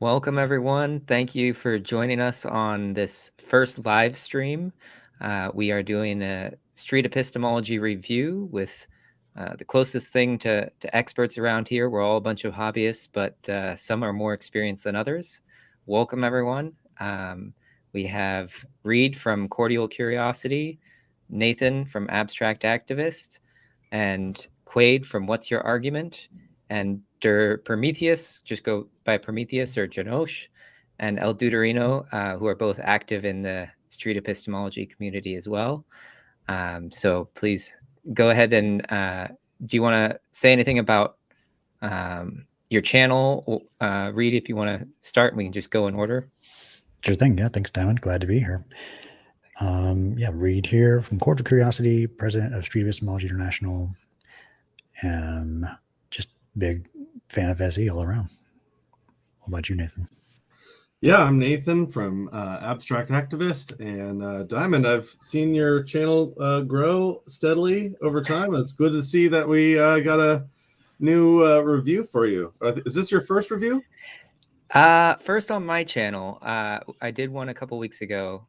Welcome, everyone. Thank you for joining us on this first live stream. We are doing a street epistemology review with the closest thing to experts around here. We're all a bunch of hobbyists, but some are more experienced than others. Welcome, everyone. We have Reid from Cordial Curiosity, Nathan from Abstract Activist, and Quayd from What's Your Argument? And Prometheus, just go by Prometheus or Janosch, and Eldudeireno, who are both active in the street epistemology community as well. So please go ahead and do you want to say anything about your channel? Reid, if you want to start, we can just go in order. Sure thing. Yeah, thanks, Diamond. Glad to be here. Reid here from Cordial Curiosity, president of Street Epistemology International. Just big fan of SE all around. What about you, Nathan? Yeah, I'm Nathan from Abstract Activist, and Diamond, I've seen your channel grow steadily over time. It's good to see that we got a new review for you. Is this your first review? First on my channel. I did one a couple weeks ago,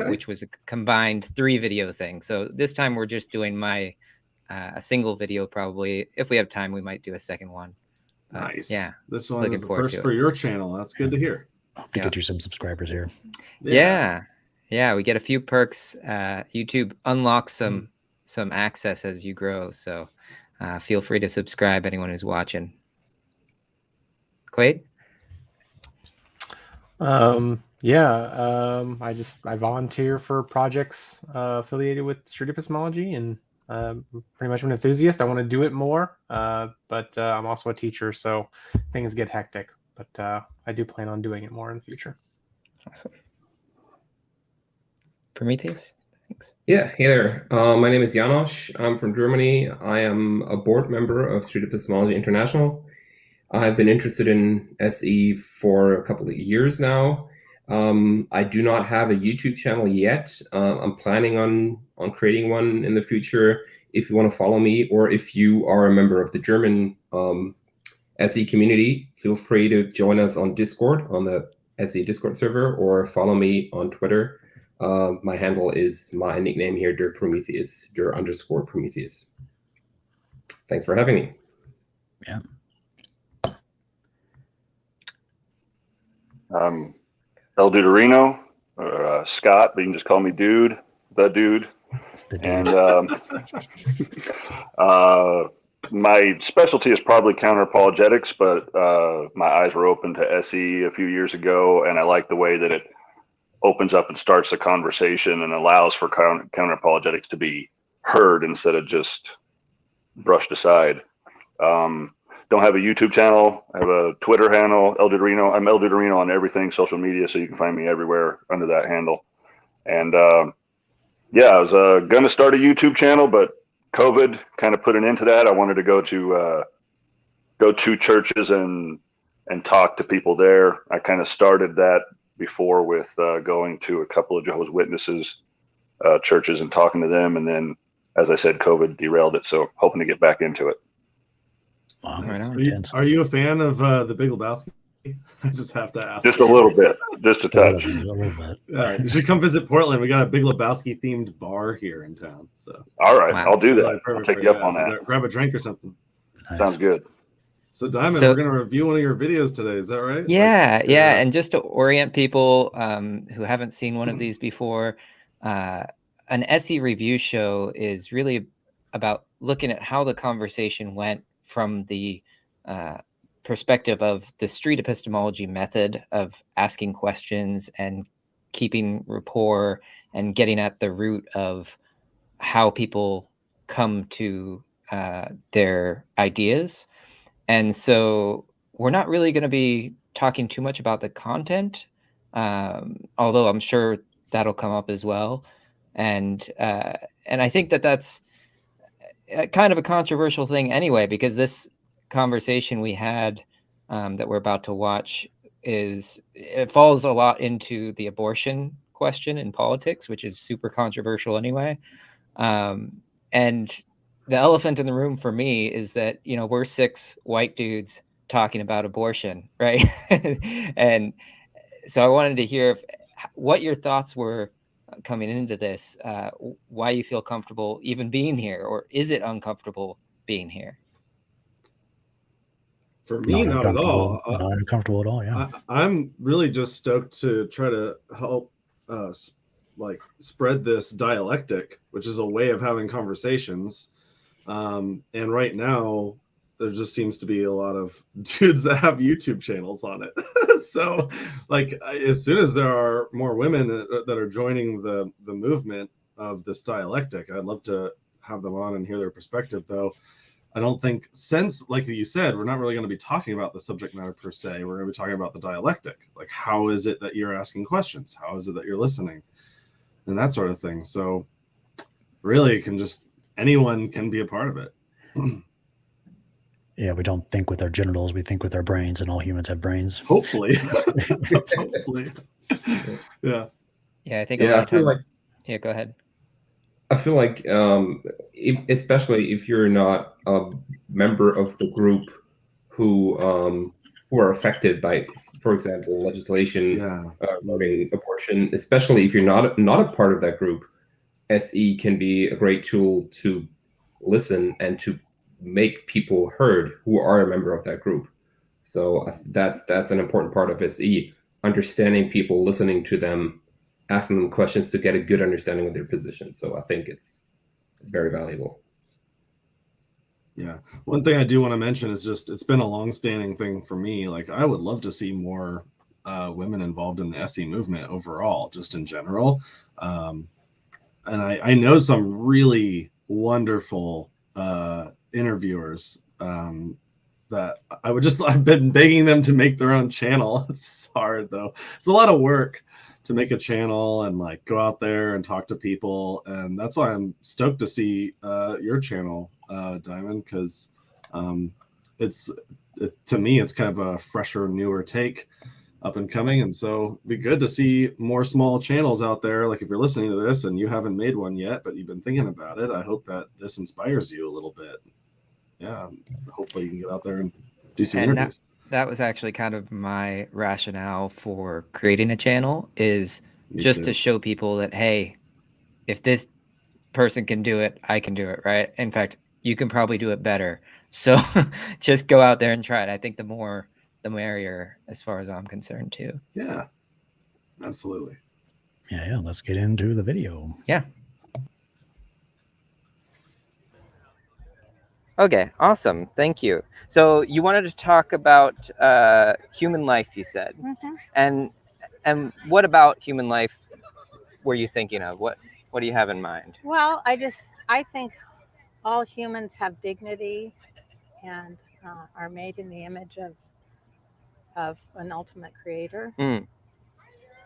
which was a combined 3-video thing. So this time we're just doing my a single video. Probably, if we have time, we might do a second one. Nice. Yeah, this one is the first for your channel. That's good to hear. Hope to get you some subscribers here. Yeah, we get a few perks. YouTube unlocks some access as you grow. So feel free to subscribe, anyone who's watching. Quayd? I volunteer for projects affiliated with street epistemology, and pretty much an enthusiast. I want to do it more, but I'm also a teacher, so things get hectic. But I do plan on doing it more in the future. Awesome. Prometheus? Thanks. Yeah, hey there. My name is Janosch. I'm from Germany. I am a board member of Street Epistemology International. I've been interested in SE for a couple of years now. I do not have a YouTube channel yet. I'm planning on creating one in the future. If you want to follow me, or if you are a member of the German SE community, feel free to join us on Discord, on the SE Discord server, or follow me on Twitter. My handle is my nickname here, Prometheus, _Prometheus. Thanks for having me. Yeah. Eldudeireno, or Scott, but you can just call me Dude, the Dude. And my specialty is probably counter-apologetics, but my eyes were open to SE a few years ago, and I like the way that it opens up and starts a conversation and allows for counter-apologetics to be heard instead of just brushed aside. Don't have a YouTube channel. I have a Twitter handle, Eldudeireno. I'm Eldudeireno on everything, social media, so you can find me everywhere under that handle. And I was going to start a YouTube channel, but COVID kind of put an end to that. I wanted to go to churches and talk to people there. I kind of started that before with going to a couple of Jehovah's Witnesses churches and talking to them. And then, as I said, COVID derailed it. So hoping to get back into it. Wow, are you a fan of The Big Lebowski? I just have to ask. Just a little bit, just a touch. A little bit. You should come visit Portland. We got a Big Lebowski themed bar here in town. So all right, I'll do that. I'll take you up on that. Grab a drink or something. Nice. Sounds good. So Diamond, we're going to review one of your videos today. Is that right? Yeah. And just to orient people who haven't seen one of these before, an SE review show is really about looking at how the conversation went from the perspective of the street epistemology method of asking questions and keeping rapport and getting at the root of how people come to their ideas. And so we're not really going to be talking too much about the content, although I'm sure that'll come up as well. And I think that's kind of a controversial thing anyway, because this conversation we had that we're about to watch it falls a lot into the abortion question in politics, which is super controversial anyway. And the elephant in the room for me is that, we're 6 white dudes talking about abortion, right? And so I wanted to hear what your thoughts were coming into this, why you feel comfortable even being here, or is it uncomfortable being here? For me, not at all. Not uncomfortable at all. Yeah. I'm really just stoked to try to help like spread this dialectic, which is a way of having conversations. And right now, there just seems to be a lot of dudes that have YouTube channels on it. So, like, as soon as there are more women that are joining the movement of this dialectic, I'd love to have them on and hear their perspective. Though, I don't think, since, like you said, we're not really going to be talking about the subject matter per se. We're going to be talking about the dialectic. Like, how is it that you're asking questions? How is it that you're listening? And that sort of thing. So, really, it can just, anyone can be a part of it. Yeah, we don't think with our genitals, we think with our brains, and all humans have brains. Hopefully. Hopefully. Yeah. Yeah, I think a lot of time. Yeah, go ahead. I feel like, especially if you're not a member of the group who are affected by, for example, legislation regarding abortion, especially if you're not a part of that group, SE can be a great tool to listen and to make people heard who are a member of that group. So that's an important part of SE, understanding people, listening to them, asking them questions to get a good understanding of their position. So I think it's very valuable. Yeah. One thing I do want to mention is just, it's been a long-standing thing for me. Like, I would love to see more women involved in the SE movement overall, just in general. And I know some really wonderful interviewers that I've been begging them to make their own channel. It's hard though. It's a lot of work to make a channel and like go out there and talk to people. And that's why I'm stoked to see your channel, Diamond, because to me, it's kind of a fresher, newer take, up and coming. And so it'd be good to see more small channels out there. Like, if you're listening to this and you haven't made one yet, but you've been thinking about it, I hope that this inspires you a little bit. Yeah. Hopefully you can get out there and do some interviews. That was actually kind of my rationale for creating a channel, is just to show people that, hey, if this person can do it, I can do it, right? In fact, you can probably do it better. So just go out there and try it. I think the more, the merrier, as far as I'm concerned too. Yeah, absolutely. Yeah. Let's get into the video. Yeah. Okay, awesome. Thank you. So you wanted to talk about human life, you said. Mm-hmm. And what about human life were you thinking of? What do you have in mind? Well, I think all humans have dignity and are made in the image of an ultimate creator.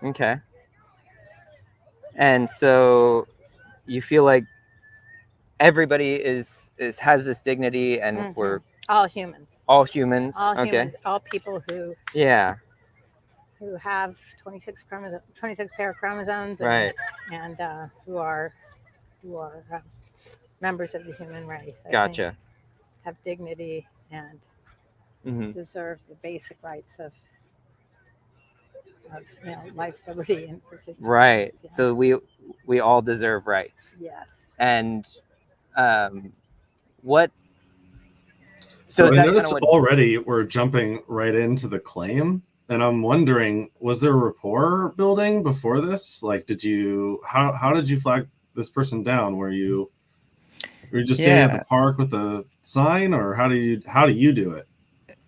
Okay. And so you feel like everybody has this dignity, and we're all humans. All humans. All people who have 26 pair of chromosomes, right? And who are members of the human race. Gotcha. Have dignity and deserve the basic rights of life, liberty, and pursuit. Right. Yeah. So we all deserve rights. Yes. And what? So I noticed already we're jumping right into the claim, and I'm wondering, was there rapport building before this? Like, how did you flag this person down? Were you just standing at the park with a sign, or how do you do it?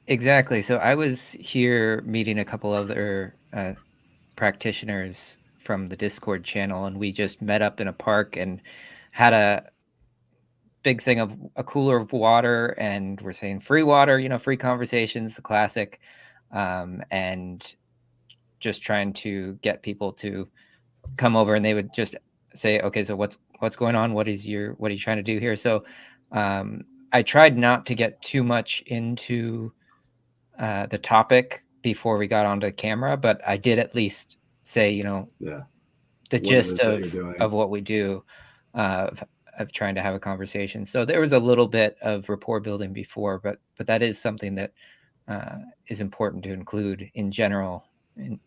Exactly. So I was here meeting a couple other practitioners from the Discord channel, and we just met up in a park and had a big thing of a cooler of water, and we're saying free water, free conversations, the classic, and just trying to get people to come over, and they would just say, okay, so what's going on? What are you trying to do here? So I tried not to get too much into the topic before we got onto camera, but I did at least say, the gist of what we do, of trying to have a conversation. So there was a little bit of rapport building before, but that is something that is important to include in general in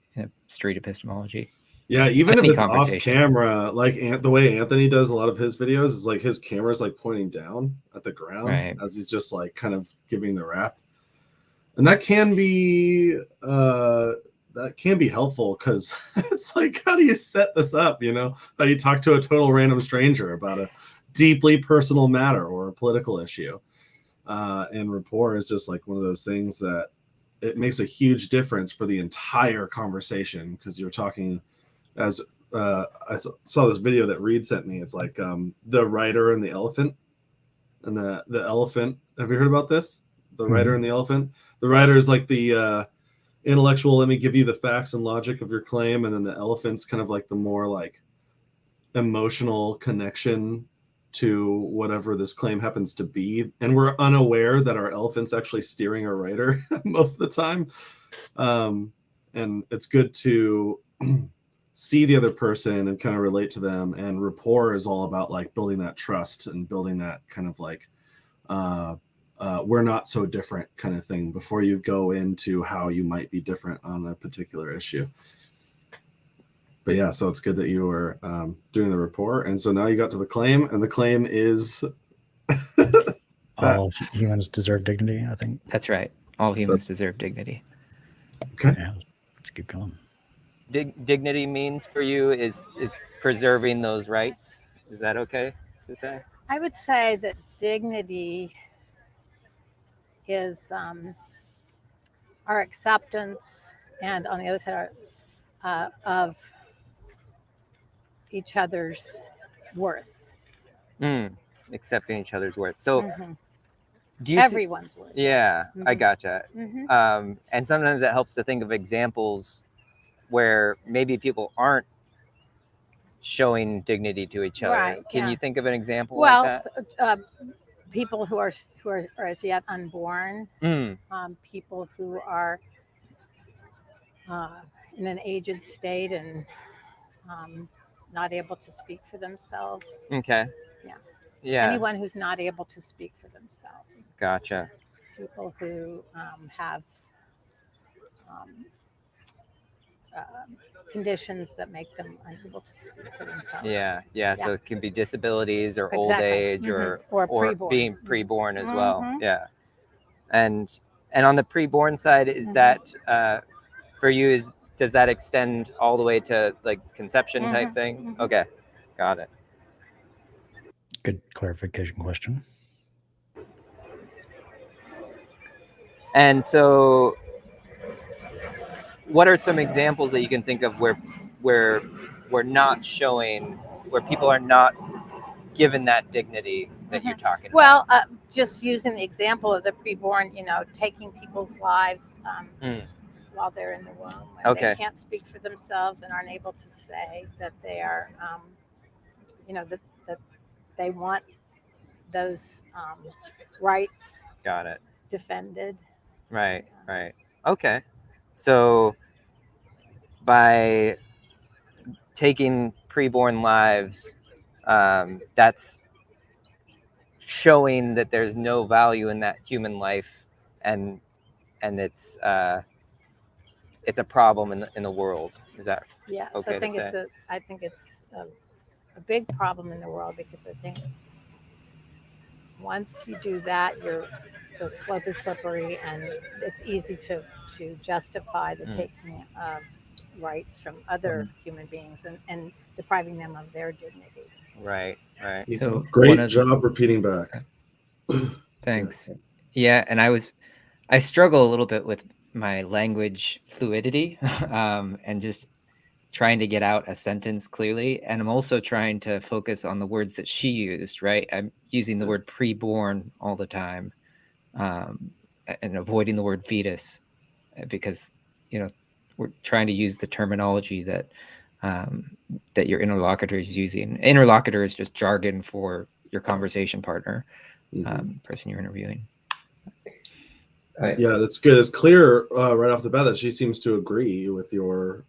street epistemology. Yeah, even if Any it's off conversation. camera, like the way Anthony does a lot of his videos is like his camera's like pointing down at the ground Right. as he's just like kind of giving the rap. And that can be helpful because it's like, how do you set this up? You know, how you talk to a total random stranger about a deeply personal matter or a political issue. And rapport is just like one of those things that it makes a huge difference for the entire conversation because you're talking as I saw this video that Reid sent me. It's like the writer and the elephant, and the elephant. Have you heard about this? The writer and the elephant. The writer is like the intellectual. Let me give you the facts and logic of your claim, and then the elephant's kind of like the more like emotional connection to whatever this claim happens to be. And we're unaware that our elephant's actually steering our writer most of the time. And it's good to see the other person and kind of relate to them. And rapport is all about like building that trust and building that kind of like we're not so different kind of thing before you go into how you might be different on a particular issue. But yeah, so it's good that you were doing the rapport. And so now you got to the claim, and the claim is all humans deserve dignity, I think. That's right. All humans deserve dignity. Okay. Yeah, let's keep going. Dignity means for you is preserving those rights. Is that okay to say? I would say that dignity is our acceptance, and on the other side, of each other's worth. Accepting each other's worth. So do you Everyone's worth. Yeah, I gotcha. And sometimes it helps to think of examples where maybe people aren't showing dignity to each other. Right, Can yeah. you think of an example Well, like that? People who are as yet unborn, people who are in an aged state and not able to speak for themselves. Okay. Yeah. Yeah. Anyone who's not able to speak for themselves. Gotcha. People who have conditions that make them unable to speak for themselves. Yeah. So it can be disabilities or old Exactly. age or Preborn. being preborn as well. Yeah. And on the preborn side, is that for you? Does that extend all the way to like conception type thing? Okay, got it. Good clarification question. And so, what are some examples that you can think of where we're not showing, where people are not given that dignity that you're talking about? Well, just using the example of the preborn, taking people's lives while they're in the womb. And they can't speak for themselves and aren't able to say that they are, that they want those rights. Got it. Defended. Right. Okay. So by taking preborn lives, that's showing that there's no value in that human life, and it's a problem in the world. Is that Yes? okay I think to say? I think it's a big problem in the world, because I think once you do that, the slope is slippery, and it's easy to justify the taking of rights from other human beings and depriving them of their dignity. Right. So great job repeating back. Thanks. Yeah, and I struggle a little bit with my language fluidity and just trying to get out a sentence clearly. And I'm also trying to focus on the words that she used, right? I'm using the word preborn all the time, and avoiding the word fetus, because, we're trying to use the terminology that your interlocutor is using. Interlocutor is just jargon for your conversation partner, person you're interviewing. Yeah, that's good. It's clear right off the bat that she seems to agree with your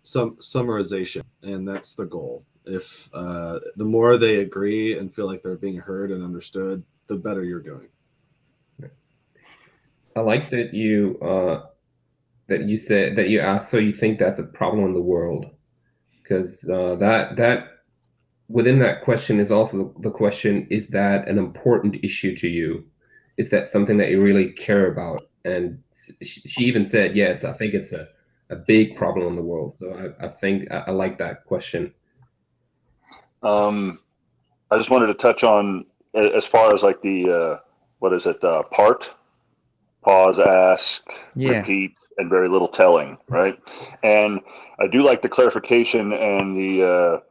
summarization, and that's the goal. If the more they agree and feel like they're being heard and understood, the better you're doing. I like that you said that you asked, so you think that's a problem in the world, because that within that question is also the question: is that an important issue to you? Is that something that you really care about? And she even said, "Yeah, I think it's a big problem in the world." So I think I like that question. I just wanted to touch on as far as like the what is it? Part, pause, ask, repeat, and very little telling, right? And I do like the clarification and the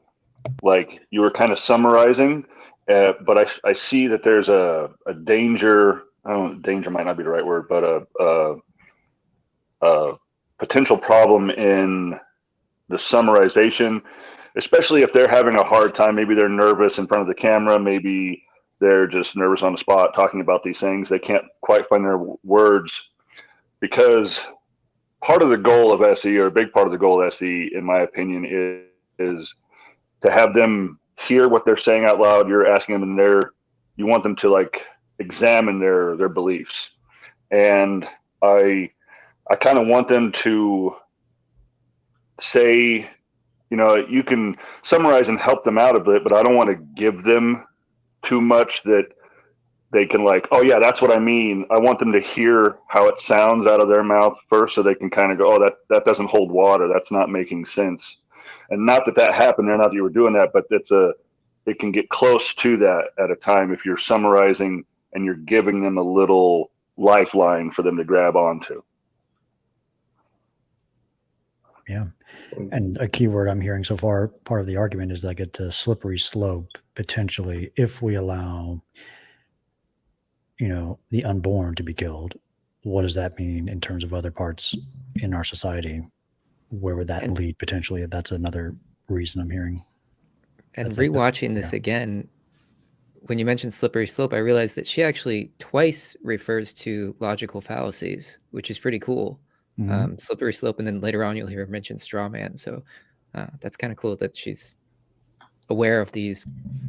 like you were kind of summarizing, but I see that there's a danger. I don't. Danger might not be the right word, but a potential problem in the summarization, especially if they're having a hard time. Maybe they're nervous in front of the camera. Maybe they're just nervous on the spot talking about these things. They can't quite find their words, because part of the goal of SE, or a big part of the goal of SE, in my opinion, is to have them hear what they're saying out loud. You're asking them, and you want them to like examine their beliefs. And I kind of want them to say, you know, you can summarize and help them out a bit, but I don't want to give them too much that they can like, oh yeah, that's what I mean. I want them to hear how it sounds out of their mouth first, so they can kind of go, oh, that doesn't hold water. That's not making sense. And not that happened there, not that you were doing that, but it can get close to that at a time if you're summarizing and you're giving them a little lifeline for them to grab onto. Yeah. And a key word I'm hearing so far, part of the argument is like it's a slippery slope, potentially, if we allow, you know, the unborn to be killed. What does that mean in terms of other parts in our society? Where would that lead potentially? That's another reason I'm hearing. And That's like rewatching this again, when you mentioned slippery slope, I realized that she actually twice refers to logical fallacies, which is pretty cool. Slippery slope, and then later on you'll hear her mention straw man. So that's kind of cool that she's aware of these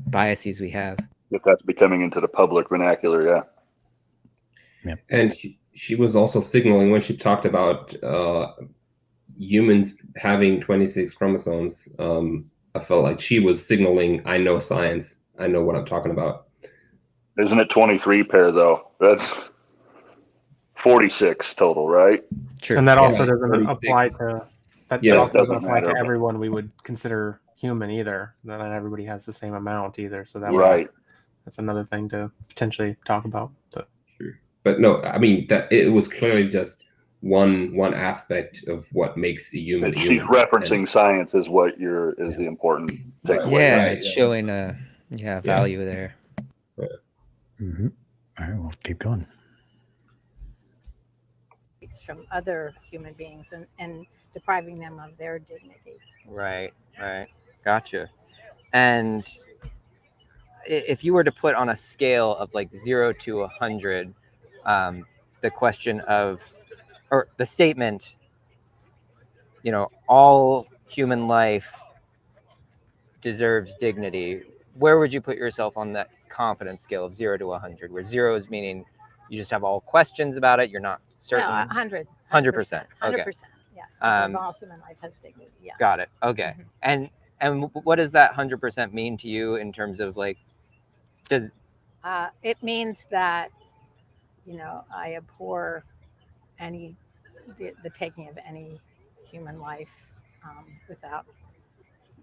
biases we have. If that's becoming into the public vernacular, yeah. Yep. And she was also signaling when she talked about humans having 26 chromosomes. I felt like she was signaling, I know science. I know what I'm talking about. Isn't it 23 pair though? That's 46 total, right? True. And that also Yeah, doesn't 46. apply to that. Yeah, that it also doesn't doesn't apply to matter. everyone we would consider human either. Not everybody has the same amount either. So that Right. that's another thing to potentially talk about. But no, I mean that it was clearly just one aspect of what makes a human. And she's referencing science is what is the important takeaway. Yeah, right, it's yeah. showing value there. All right, we'll keep going. From other human beings and depriving them of their dignity. Right. Gotcha. And if you were to put on a scale of like 0 to 100, the question of, or the statement, you know, all human life deserves dignity, where would you put yourself on that confidence scale of 0 to 100, where 0 is meaning you just have all questions about it, you're not certain? No, 100. 100%. Okay. 100%. Yes. All human life has dignity. Yeah. Got it. Okay. And what does that 100% mean to you in terms of like, it means that, you know, I abhor the taking of any human life without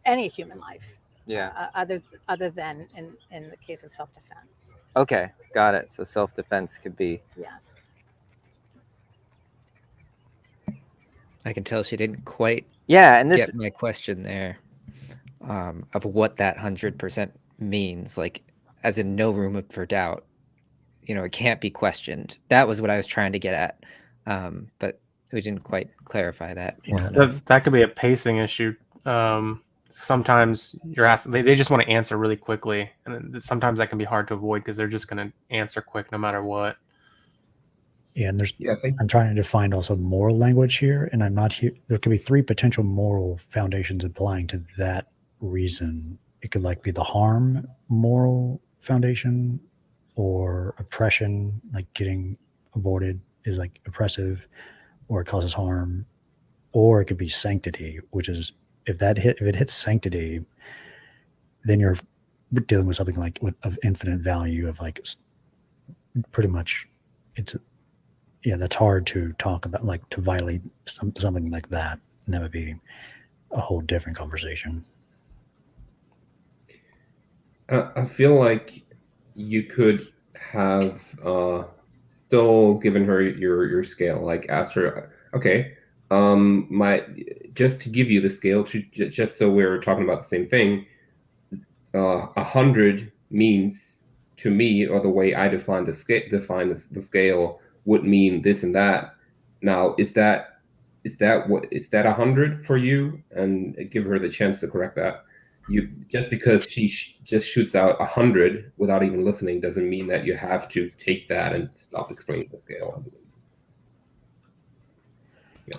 any human life. Yeah. Other than in the case of self-defense. Okay, got it. So self-defense could be. Yes. I can tell she didn't quite get my question there of what that 100% means, like as in no room for doubt. You know, it can't be questioned. That was what I was trying to get at, but we didn't quite clarify that. That could be a pacing issue. Sometimes you're asked, they just want to answer really quickly, and sometimes that can be hard to avoid because they're just going to answer quick no matter what. Yeah, and I'm trying to find also moral language here, and I'm not here. There could be 3 potential moral foundations applying to that reason. It could like be the harm moral foundation, or oppression, like getting aborted, is like oppressive, or it causes harm, or it could be sanctity, which is if it hits sanctity, then you're dealing with something like of infinite value, of like pretty much that's hard to talk about, like to violate something like that, and that would be a whole different conversation. I feel like you could have still given her your scale, like asked her, okay, just to give you the scale, just so we're talking about the same thing. 100 means to me, or the way I define the scale would mean this and that. Now, is that 100 for you? And give her the chance to correct that. Just because she just shoots out 100 without even listening doesn't mean that you have to take that and stop explaining the scale. Yeah.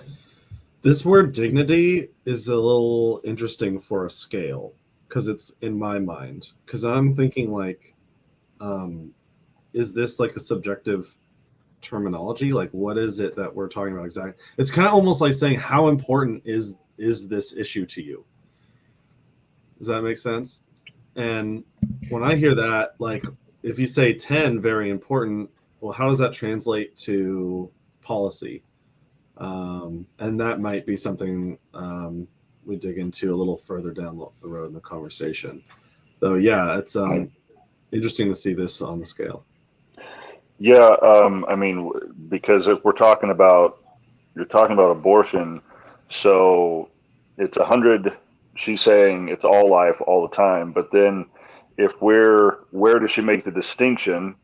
This word dignity is a little interesting for a scale, because it's in my mind, because I'm thinking like, is this like a subjective terminology? Like, what is it that we're talking about exactly? It's kind of almost like saying, how important is this issue to you? Does that make sense? And when I hear that, like, if you say 10, very important, well, how does that translate to policy? And that might be something we dig into a little further down the road in the conversation. Though, yeah, it's interesting to see this on the scale. Yeah, I mean, because if you're talking about abortion, so it's 100. She's saying it's all life all the time, but then where does she make the distinction?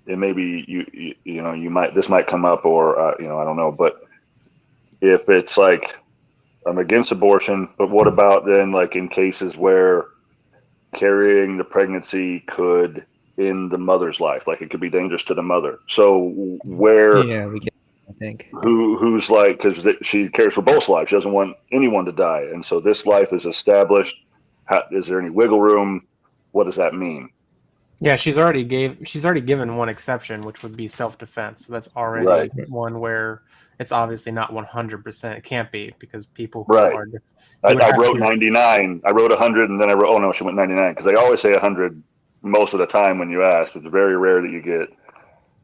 And maybe this might come up, or I don't know, but if it's like, I'm against abortion, but what about then, like, in cases where carrying the pregnancy could end the mother's life, like it could be dangerous to the mother? So where, we get, I think, who's like, because she cares for both lives, she doesn't want anyone to die, and so this life is established. Is there any wiggle room? What does that mean? Yeah, she's already given one exception, which would be self-defense. So that's already right. One where it's obviously not 100%. It can't be, because people right. are. I wrote 99. I wrote 100, and then I wrote, oh no, she went 99, because they always say 100 most of the time when you ask. It's very rare that you get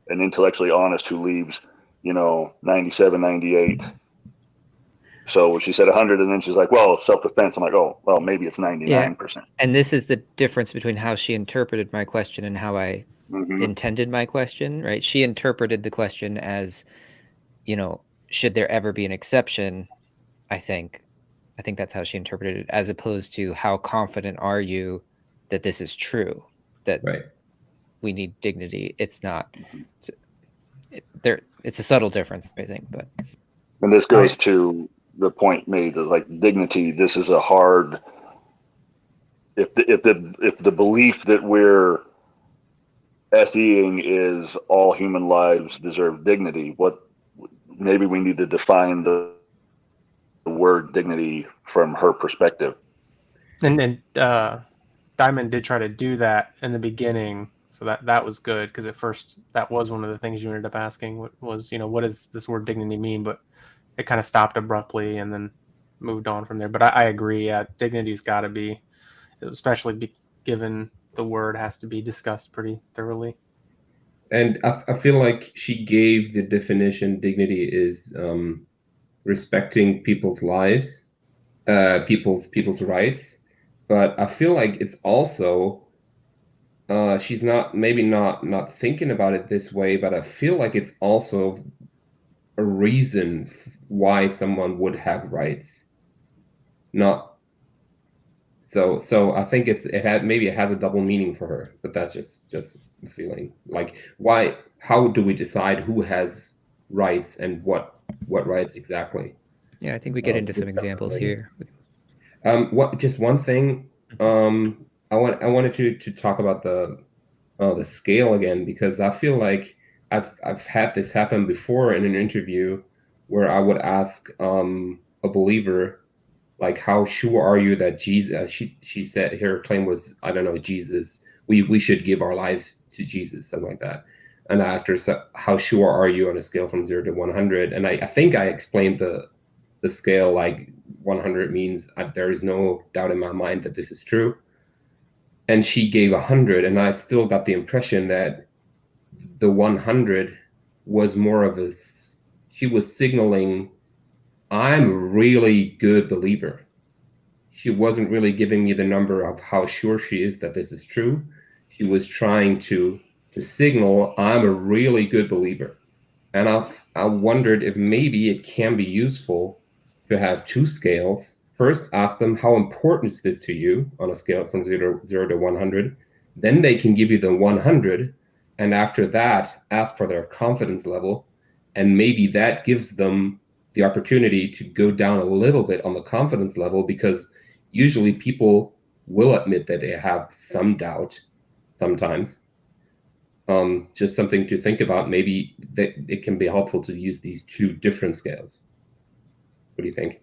an intellectually honest who leaves, 97, 98. So she said 100, and then she's like, well, self-defense. I'm like, oh, well, maybe it's 99%. Yeah. And this is the difference between how she interpreted my question and how I intended my question, right? She interpreted the question as, should there ever be an exception? I think that's how she interpreted it, as opposed to how confident are you that this is true, that we need dignity. It's not. It's a subtle difference, I think. But and this goes to the point made that, like, dignity, this is a hard, if the belief that we're SEing is all human lives deserve dignity, maybe we need to define the word dignity from her perspective. And Diamond did try to do that in the beginning, so that was good, because at first that was one of the things you ended up asking was, what does this word dignity mean? But it kind of stopped abruptly and then moved on from there. But I agree, dignity's got to be, especially given the word has to be discussed pretty thoroughly. And I feel like she gave the definition. Dignity is respecting people's lives, people's rights. But I feel like it's also she's not thinking about it this way. But I feel like it's also a reason why someone would have rights. Not so I think maybe it has a double meaning for her, but that's just a feeling. Like, how do we decide who has rights and what rights exactly? Yeah, I think we get into some examples here. Just one thing, I wanted to talk about the scale again, because I feel like I've had this happen before in an interview where I would ask a believer, like, how sure are you that Jesus? She said her claim was, I don't know, Jesus. We should give our lives to Jesus, something like that. and I asked her, so how sure are you on a scale from 0 to 100? And I think I explained the scale, like 100 means there is no doubt in my mind that this is true. And she gave 100, and I still got the impression that the 100 was more of a, she was signaling, I'm a really good believer. She wasn't really giving me the number of how sure she is that this is true. She was trying to signal, I'm a really good believer. And I wondered if maybe it can be useful to have two scales. First, ask them, how important is this to you on a scale from 0 to 100? Then they can give you the 100. And after that, ask for their confidence level. And maybe that gives them the opportunity to go down a little bit on the confidence level, because usually people will admit that they have some doubt sometimes. Just something to think about. Maybe that it can be helpful to use these two different scales. What do you think?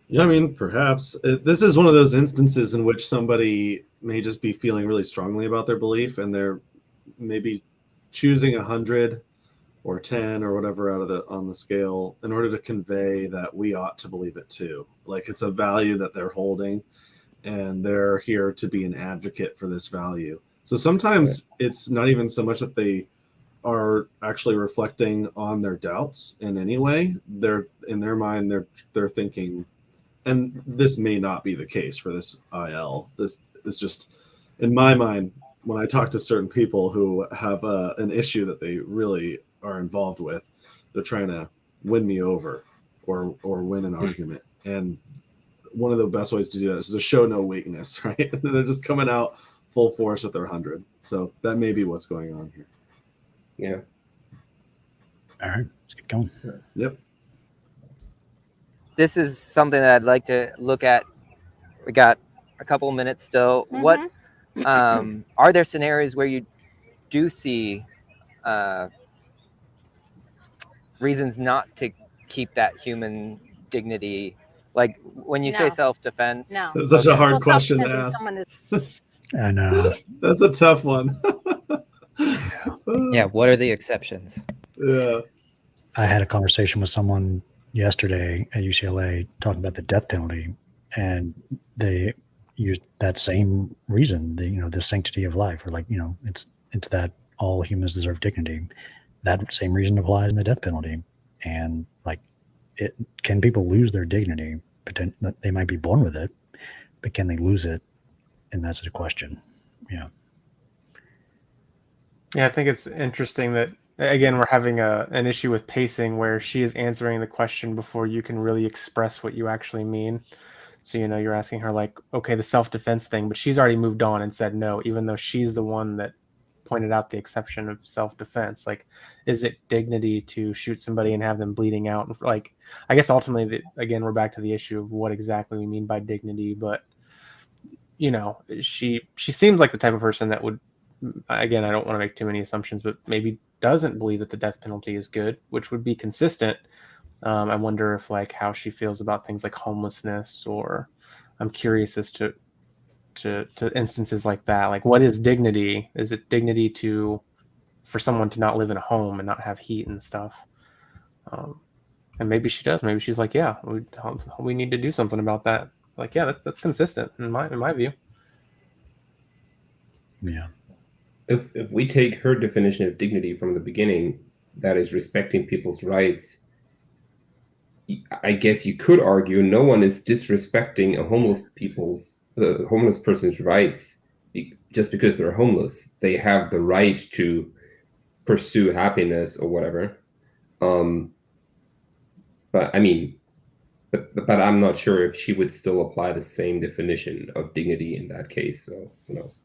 Yeah, I mean, perhaps this is one of those instances in which somebody may just be feeling really strongly about their belief, and they're maybe choosing 100 or 10 or whatever out of on the scale in order to convey that we ought to believe it too. Like, it's a value that they're holding, and they're here to be an advocate for this value. So sometimes it's not even so much that they are actually reflecting on their doubts in any way. They're, in their mind, they're thinking, and this may not be the case for this IL. This is just, in my mind, when I talk to certain people who have an issue that they really are involved with, they're trying to win me over or win an argument. And one of the best ways to do that is to show no weakness, right? They're just coming out full force at their 100. So that may be what's going on here. Yeah. All right, let's get going. Yep. This is something that I'd like to look at. We got a couple minutes still. Mhm. What are there scenarios where you do see reasons not to keep that human dignity? Like when you say No. self-defense. No. That's such a hard Well, question to self-defense if ask. someone is I know. That's a tough one. Yeah, what are the exceptions? Yeah. I had a conversation with someone yesterday at UCLA talking about the death penalty, and they used that same reason, the sanctity of life, or it's that all humans deserve dignity. That same reason applies in the death penalty. And can people lose their dignity? They might be born with it, but can they lose it? And that's the question. Yeah. Yeah, I think it's interesting that, again, we're having an issue with pacing where she is answering the question before you can really express what you actually mean. So, you're asking her, like, okay, the self-defense thing, but she's already moved on and said no, even though she's the one that pointed out the exception of self-defense. Like, is it dignity to shoot somebody and have them bleeding out? Like, I guess ultimately, again, we're back to the issue of what exactly we mean by dignity. But, she seems like the type of person that would, again, I don't want to make too many assumptions, but maybe doesn't believe that the death penalty is good, which would be consistent. I wonder if how she feels about things like homelessness, or I'm curious as to instances like that. Like, what is dignity? Is it dignity for someone to not live in a home and not have heat and stuff? And maybe she does. Maybe she's like, yeah, we need to do something about that. Like, yeah, that's consistent in my view. Yeah. If we take her definition of dignity from the beginning, that is respecting people's rights, I guess you could argue no one is disrespecting a homeless person's rights just because they're homeless. They have the right to pursue happiness or whatever. But I mean, but I'm not sure if she would still apply the same definition of dignity in that case. So who knows?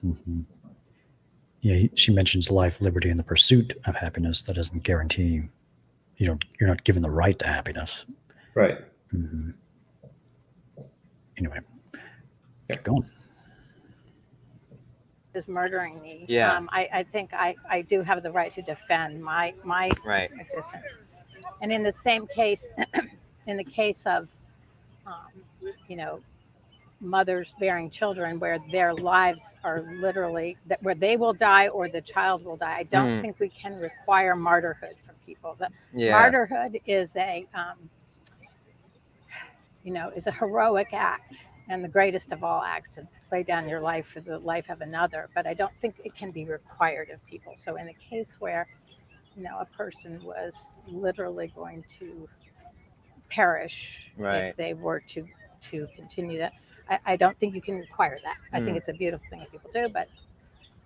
Mm-hmm. Yeah, she mentions life, liberty, and the pursuit of happiness. That doesn't guarantee you're not given the right to happiness. Right. Mm-hmm. Anyway, keep going. is murdering me. Yeah. I think I do have the right to defend my Right. existence. And in the same case, in the case of, mothers bearing children where their lives are literally that where they will die or the child will die. I don't think we can require martyrhood from people. Martyrhood is a is a heroic act and the greatest of all acts, to lay down your life for the life of another. But I don't think it can be required of people. So in a case where a person was literally going to perish if they were to continue that, I don't think you can require that. I think it's a beautiful thing that people do, but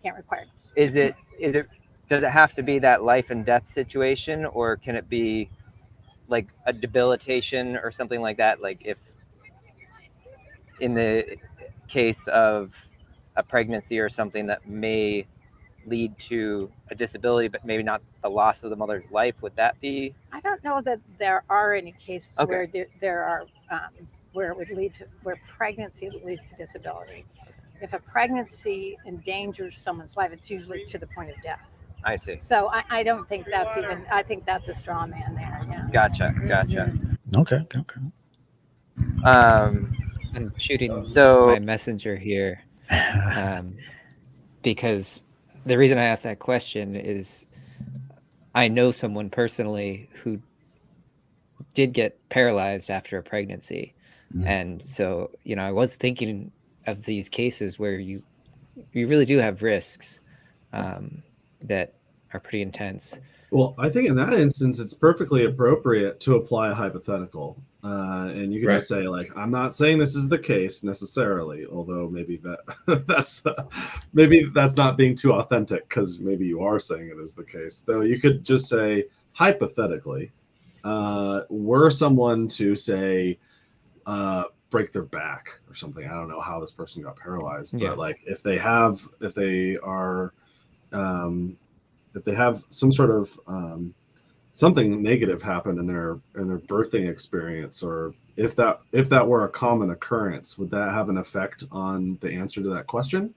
can't require it. Does it have to be that life and death situation, or can it be like a debilitation or something like that? Like if in the case of a pregnancy or something that may lead to a disability, but maybe not the loss of the mother's life, would that be? I don't know that there are any cases where there are where it would lead to where pregnancy leads to disability. If a pregnancy endangers someone's life, it's usually to the point of death. I see. So I don't think that's even. I think that's a straw man there. Yeah. Gotcha. Okay. I'm shooting my messenger here because the reason I asked that question is I know someone personally who did get paralyzed after a pregnancy. And so, I was thinking of these cases where you really do have risks that are pretty intense. Well, I think in that instance, it's perfectly appropriate to apply a hypothetical. And you can just say, like, I'm not saying this is the case necessarily, although maybe that's not being too authentic, because maybe you are saying it is the case. Though you could just say, hypothetically, were someone to say break their back or something. I don't know how this person got paralyzed, but like if they have some sort of something negative happen in their birthing experience, or if that were a common occurrence, would that have an effect on the answer to that question?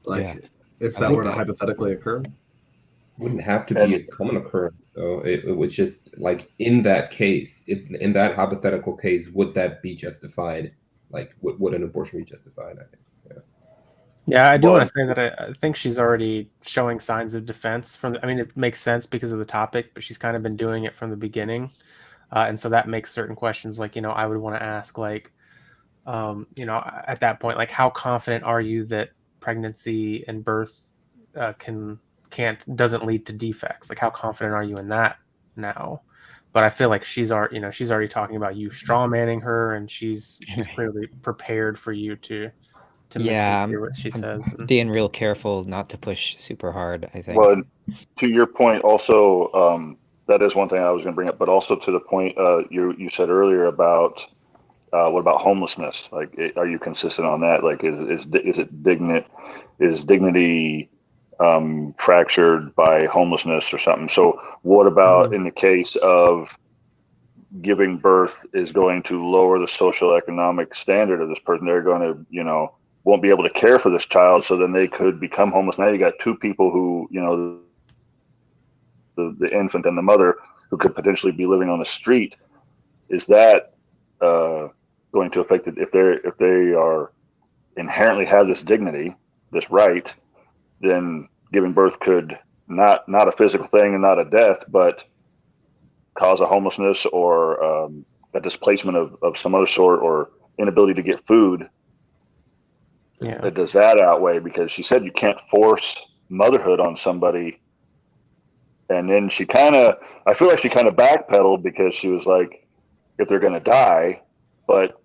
Like if that were to hypothetically occur? Wouldn't have to be a common occurrence, though. It was just like in that case, in that hypothetical case, would that be justified? Like, would an abortion be justified? I think. Yeah, I do want to say that I think she's already showing signs of defense it makes sense because of the topic, but she's kind of been doing it from the beginning. And so that makes certain questions like, I would want to ask like, at that point, like how confident are you that pregnancy and birth doesn't lead to defects? Like how confident are you in that now? But I feel like she's already talking about you straw manning her, and she's clearly prepared for you to mishear what she says. Being real careful not to push super hard, I think. Well, to your point, also, that is one thing I was going to bring up, but also to the point you said earlier about what about homelessness? Like, are you consistent on that? Like, is dignity fractured by homelessness or something? So, what about in the case of giving birth is going to lower the social economic standard of this person? They're going to, won't be able to care for this child, so then they could become homeless. Now you got two people who, the infant and the mother, who could potentially be living on the street. Is that going to affect it if they are inherently have this dignity, this right? Then giving birth could not a physical thing and not a death, but cause a homelessness or a displacement of some other sort, or inability to get food. Does that outweigh? Because she said you can't force motherhood on somebody, and then I feel like she kind of backpedaled, because she was like, if they're going to die, but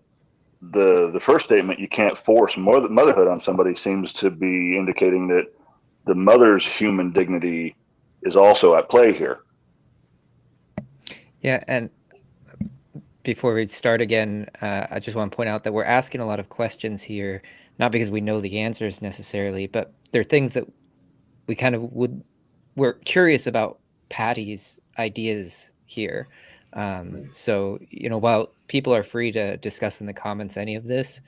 the first statement, you can't force motherhood on somebody, seems to be indicating that the mother's human dignity is also at play here. Yeah, and before we start again, I just want to point out that we're asking a lot of questions here, not because we know the answers necessarily, but they're things that we kind of we're curious about Patty's ideas here. So, while people are free to discuss in the comments any of this,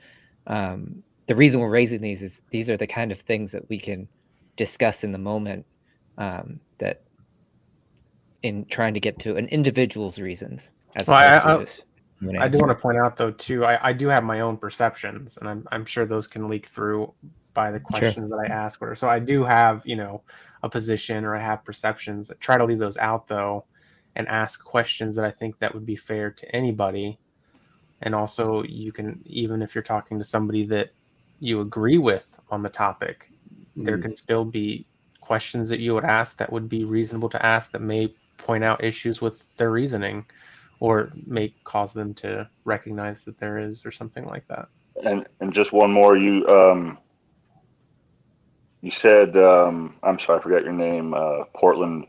the reason we're raising these is these are the kind of things that we can discuss in the moment, that in trying to get to an individual's reasons as opposed to this. I do want to point out, though, too, I do have my own perceptions, and I'm sure those can leak through by the questions that I ask. Or so I do have, a position, or I have perceptions. I try to leave those out, though, and ask questions that I think that would be fair to anybody. And also, you can, even if you're talking to somebody that you agree with on the topic, there can still be questions that you would ask that would be reasonable to ask that may point out issues with their reasoning, or may cause them to recognize that there is, or something like that. And just one more, you said, I'm sorry, I forgot your name, Portland.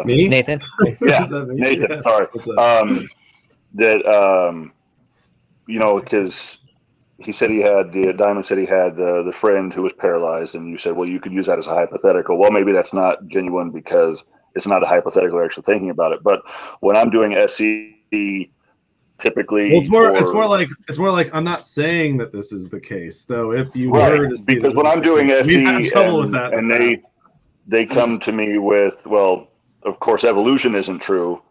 Me? Nathan? Yeah, Is that me? Nathan, Yeah. sorry. What's up? Because he said Diamond said he had the friend who was paralyzed, and you said, well, you could use that as a hypothetical. Well, maybe that's not genuine because it's not a hypothetical, they're actually thinking about it. But when I'm doing SE, typically, Well, it's more like I'm not saying that this is the case, though. If you right, were to see because this when is I'm the doing case, we've had SE trouble with that, and they come to me with, well, of course, evolution isn't true.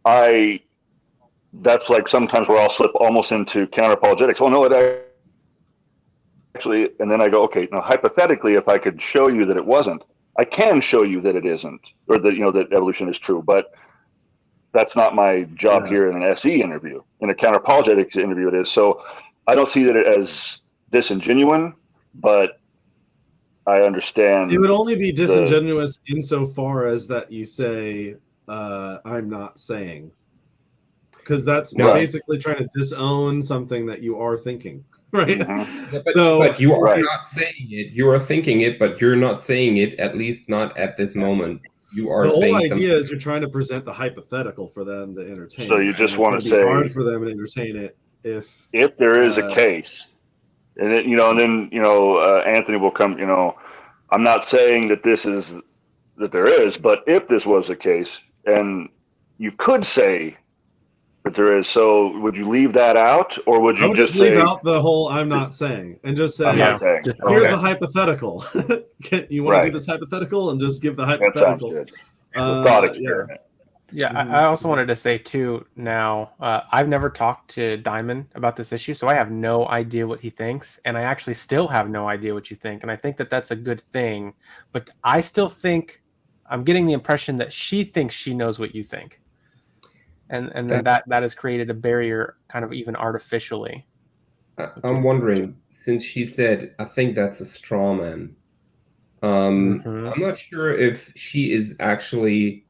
That's like sometimes where I'll slip almost into counter apologetics. Oh no, it actually, and then I go, okay, now hypothetically, if I could show you that it wasn't, I can show you that it isn't, or that that evolution is true, but that's not my job here in an SE interview. In a counter apologetics interview, it is. So I don't see that as disingenuine, but I understand. It would only be disingenuous insofar as that you say, I'm not saying. Because that's basically trying to disown something that you are thinking, right? Yeah, but you are not saying it. You are thinking it, but you're not saying it, at least not at this moment. You are the saying whole idea something. is you're trying to present the hypothetical for them to entertain. So you just want to be say hard for them to entertain it if there is a case, and then Anthony will come. I'm not saying that there is, but if this was the case, and you could say that there is, so would you leave that out, or would you just leave out the whole I'm not saying and just say, here's a hypothetical. You want to do this hypothetical and just give the hypothetical? That sounds good. Thought experiment. I also wanted to say too, now I've never talked to Diamond about this issue, so I have no idea what he thinks, and I actually still have no idea what you think, and I think that that's a good thing, but I still think I'm getting the impression that she thinks she knows what you think. And then that has created a barrier, kind of even artificially. I'm wondering, since she said, I think that's a straw man. I'm not sure if she is actually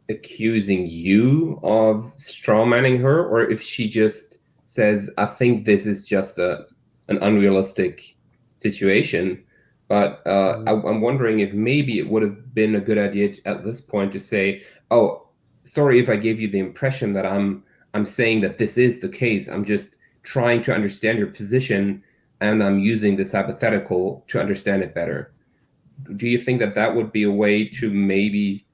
accusing you of straw manning her, or if she just says, I think this is just an unrealistic situation. But I'm wondering if maybe it would have been a good idea at this point to say, oh, sorry if I gave you the impression that I'm saying that this is the case. I'm just trying to understand your position, and I'm using this hypothetical to understand it better. Do you think that would be a way to maybe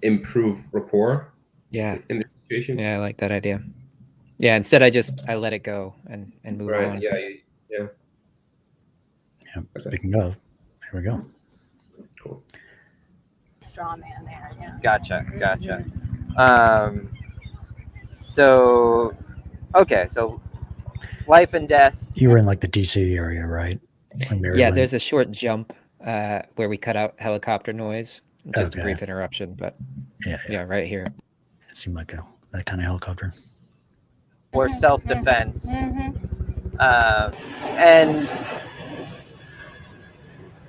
improve rapport? Yeah. In this situation? Yeah, I like that idea. Yeah, instead I let it go and move on. Yeah. Speaking of, here we go. Cool. Straw man there, yeah. Gotcha. So life and death. You were in like the DC area, right? Yeah, there's a short jump where we cut out helicopter noise. Just a brief interruption, but yeah, right here. It seemed like that kind of helicopter. Or self-defense. And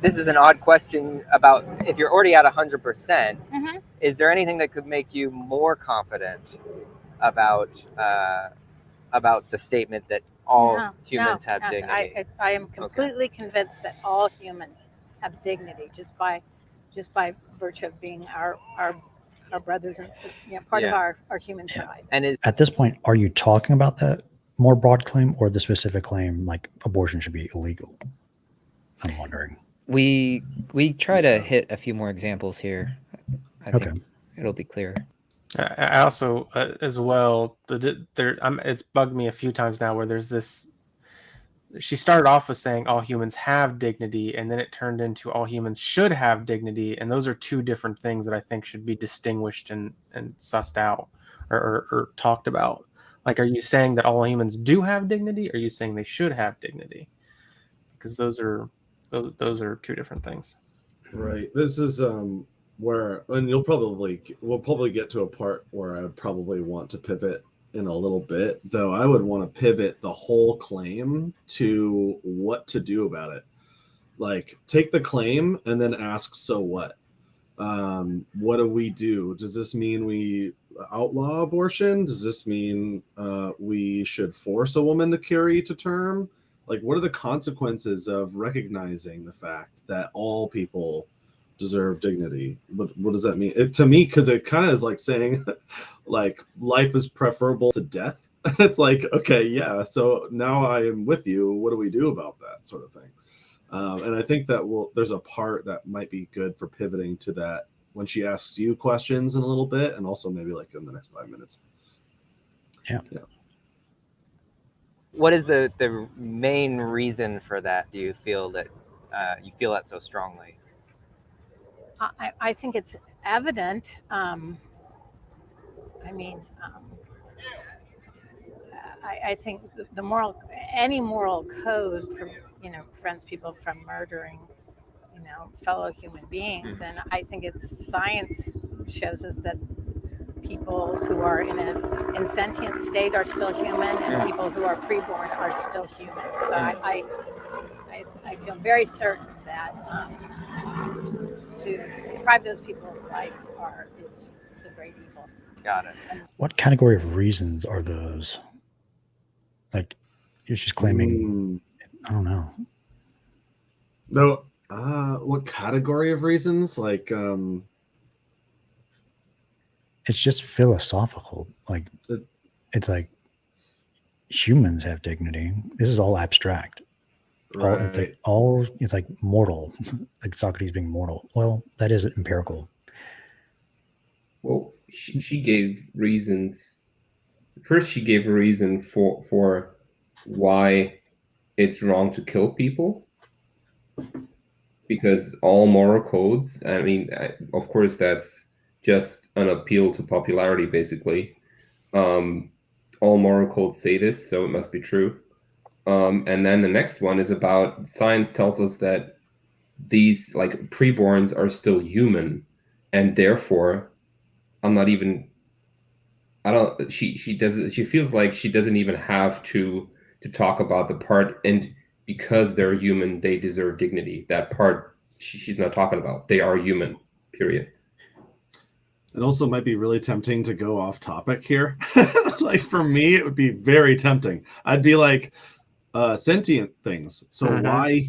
this is an odd question about if you're already at 100%, is there anything that could make you more confident about the statement that all humans have dignity? I am completely convinced that all humans have dignity just by virtue of being our brothers and sisters, part of our human tribe. And at this point, are you talking about that more broad claim or the specific claim, like abortion should be illegal? I'm wondering. We try to hit a few more examples here. I think it'll be clearer. I also, as well, it's bugged me a few times now where there's this. She started off with saying all humans have dignity, and then it turned into all humans should have dignity, and those are two different things that I think should be distinguished and sussed out, or talked about? Like, are you saying that all humans do have dignity? Or are you saying they should have dignity? Because those are two different things. Right. This is where, and we'll probably get to a part where I probably want to pivot in a little bit, though I would want to pivot the whole claim to what to do about it. Like, take the claim and then ask, so what? What do we do? Does this mean we outlaw abortion? Does this mean we should force a woman to carry to term? Like, what are the consequences of recognizing the fact that all people deserve dignity? What does that mean? To me, because it kind of is like saying, like, life is preferable to death. It's like, okay, yeah, so now I am with you. What do we do about that sort of thing? And I think that there's a part that might be good for pivoting to that when she asks you questions in a little bit, and also maybe like in the next 5 minutes. Yeah. What is the main reason for that? Do you feel that that so strongly? I think it's evident. I think any moral code, prevents people from murdering, fellow human beings. And I think science shows us that people who are in a insentient state are still human, and people who are preborn are still human. So I feel very certain that to deprive those people of life is a great evil. Got it. What category of reasons are those? Like, you're just claiming, I don't know. No, what category of reasons? Like, it's just philosophical. Like, it's like humans have dignity. This is all abstract. right. It's like mortal, like Socrates being mortal. Well, that is empirical. Well, she gave reasons. First, she gave a reason for why it's wrong to kill people, because all moral codes, I mean, of course, that's just an appeal to popularity, basically. All moral codes say this, so it must be true. And then the next one is about science tells us that these, like, preborns are still human, and therefore she feels like she doesn't even have to talk about the part, and because they're human, they deserve dignity. That part she's not talking about. They are human, period. It also might be really tempting to go off topic here. Like, for me, it would be very tempting. I'd be like, sentient things. So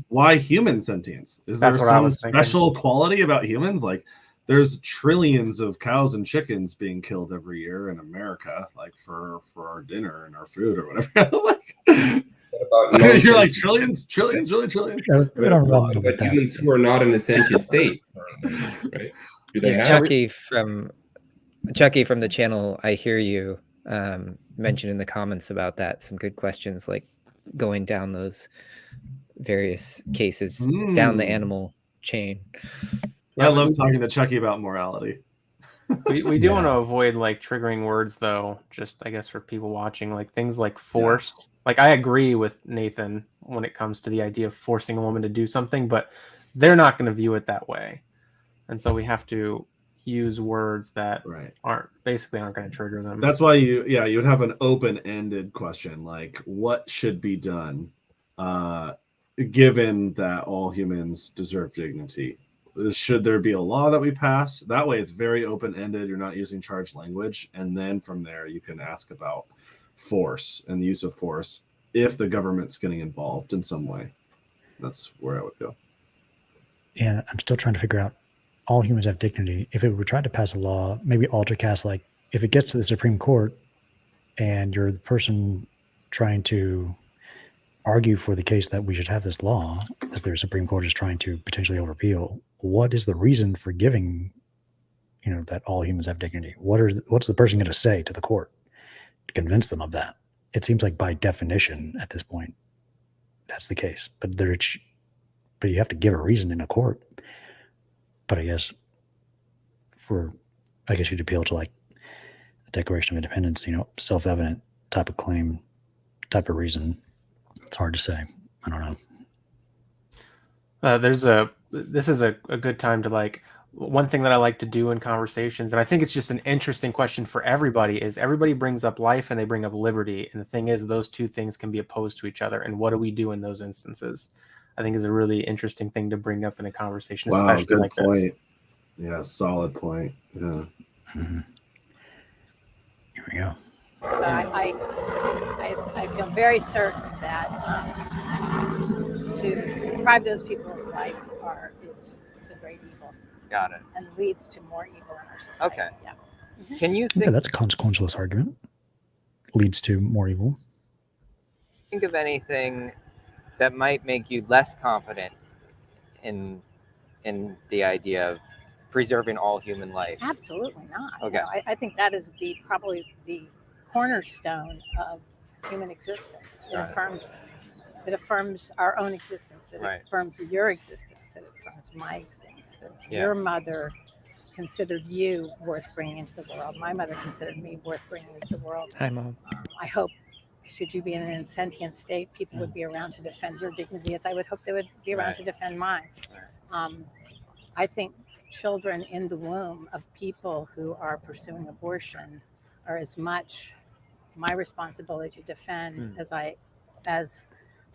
why human sentience? Is there some special quality about humans? Like, there's trillions of cows and chickens being killed every year in America, like for our dinner and our food or whatever. Like, you're like, trillions, really trillions. But humans who are not in a sentient state, right? Do they have Chucky from the channel, I hear you mention in the comments about that. Some good questions, like going down those various cases down the animal chain. I love talking to Chucky about morality. We do want to avoid, like, triggering words, though, just, I guess, for people watching, like things like forced. Yeah. Like, I agree with Nathan when it comes to the idea of forcing a woman to do something, but they're not going to view it that way. And so we have to use words that aren't going to trigger them. That's why you would have an open-ended question, like, what should be done given that all humans deserve dignity? Should there be a law that we pass? That way it's very open-ended. You're not using charged language. And then from there, you can ask about force and the use of force if the government's getting involved in some way. That's where I would go. Yeah, I'm still trying to figure out, all humans have dignity. If it were tried to pass a law, maybe alter cast, like, if it gets to the Supreme Court and you're the person trying to argue for the case that we should have this law that the Supreme Court is trying to potentially overrule, what is the reason for giving, that all humans have dignity? What's the person going to say to the court to convince them of that? It seems like by definition at this point, that's the case. But you have to give a reason in a court. But I guess you'd appeal to, like, Declaration of Independence, self-evident type of claim, type of reason. It's hard to say. I don't know. This is a good time to one thing that I like to do in conversations, and I think it's just an interesting question for everybody, is everybody brings up life and they bring up liberty. And the thing is, those two things can be opposed to each other. And what do we do in those instances? I think is a really interesting thing to bring up in a conversation, Wow, especially good like point. this. Yeah, solid point. Yeah. Mm-hmm. Here we go. So I feel very certain that to deprive those people of life is a great evil. Got it. And leads to more evil in our society. Okay. Yeah. Can you Yeah, that's a consequentialist argument. Leads to more evil. think of anything that might make you less confident in the idea of preserving all human life? Absolutely not. Okay. No, I think that is probably the cornerstone of human existence. It affirms our own existence. It Right. affirms your existence. It affirms my existence. Yeah. Your mother considered you worth bringing into the world. My mother considered me worth bringing into the world. Hi, Mom. I hope, should you be in an insentient state, people would be around to defend your dignity, as I would hope they would be around Right. to defend mine. I think children in the womb of people who are pursuing abortion are as much my responsibility to defend as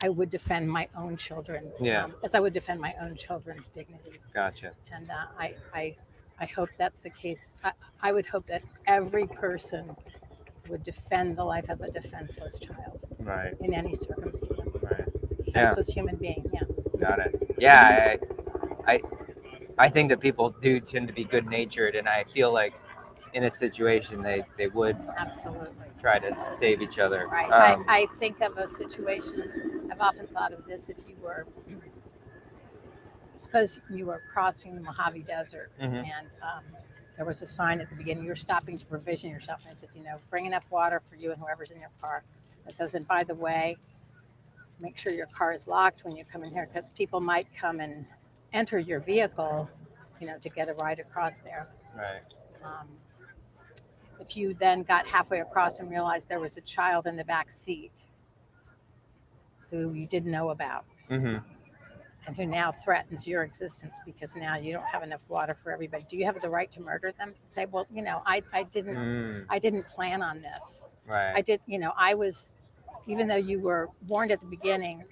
I would defend my own children's, as I would defend my own children's dignity. Gotcha. And I hope that's the case. I would hope that every person would defend the life of a defenseless child Right. in any circumstance. Right. Defenseless human being, yeah. Got it. Yeah, I think that people do tend to be good-natured, and I feel like in a situation they would Absolutely. try to save each other. Right. I think of a situation, I've often thought of this, if you were, suppose you were crossing the Mojave Desert and there was a sign at the beginning, you're stopping to provision yourself, and it said, bring enough water for you and whoever's in your car. It says, and by the way, make sure your car is locked when you come in here, because people might come and enter your vehicle, to get a ride across there. Right. If you then got halfway across and realized there was a child in the back seat who you didn't know about, and who now threatens your existence because now you don't have enough water for everybody, do you have the right to murder them? Say, well, I didn't plan on this. Right. I did, I was, even though you were warned at the beginning,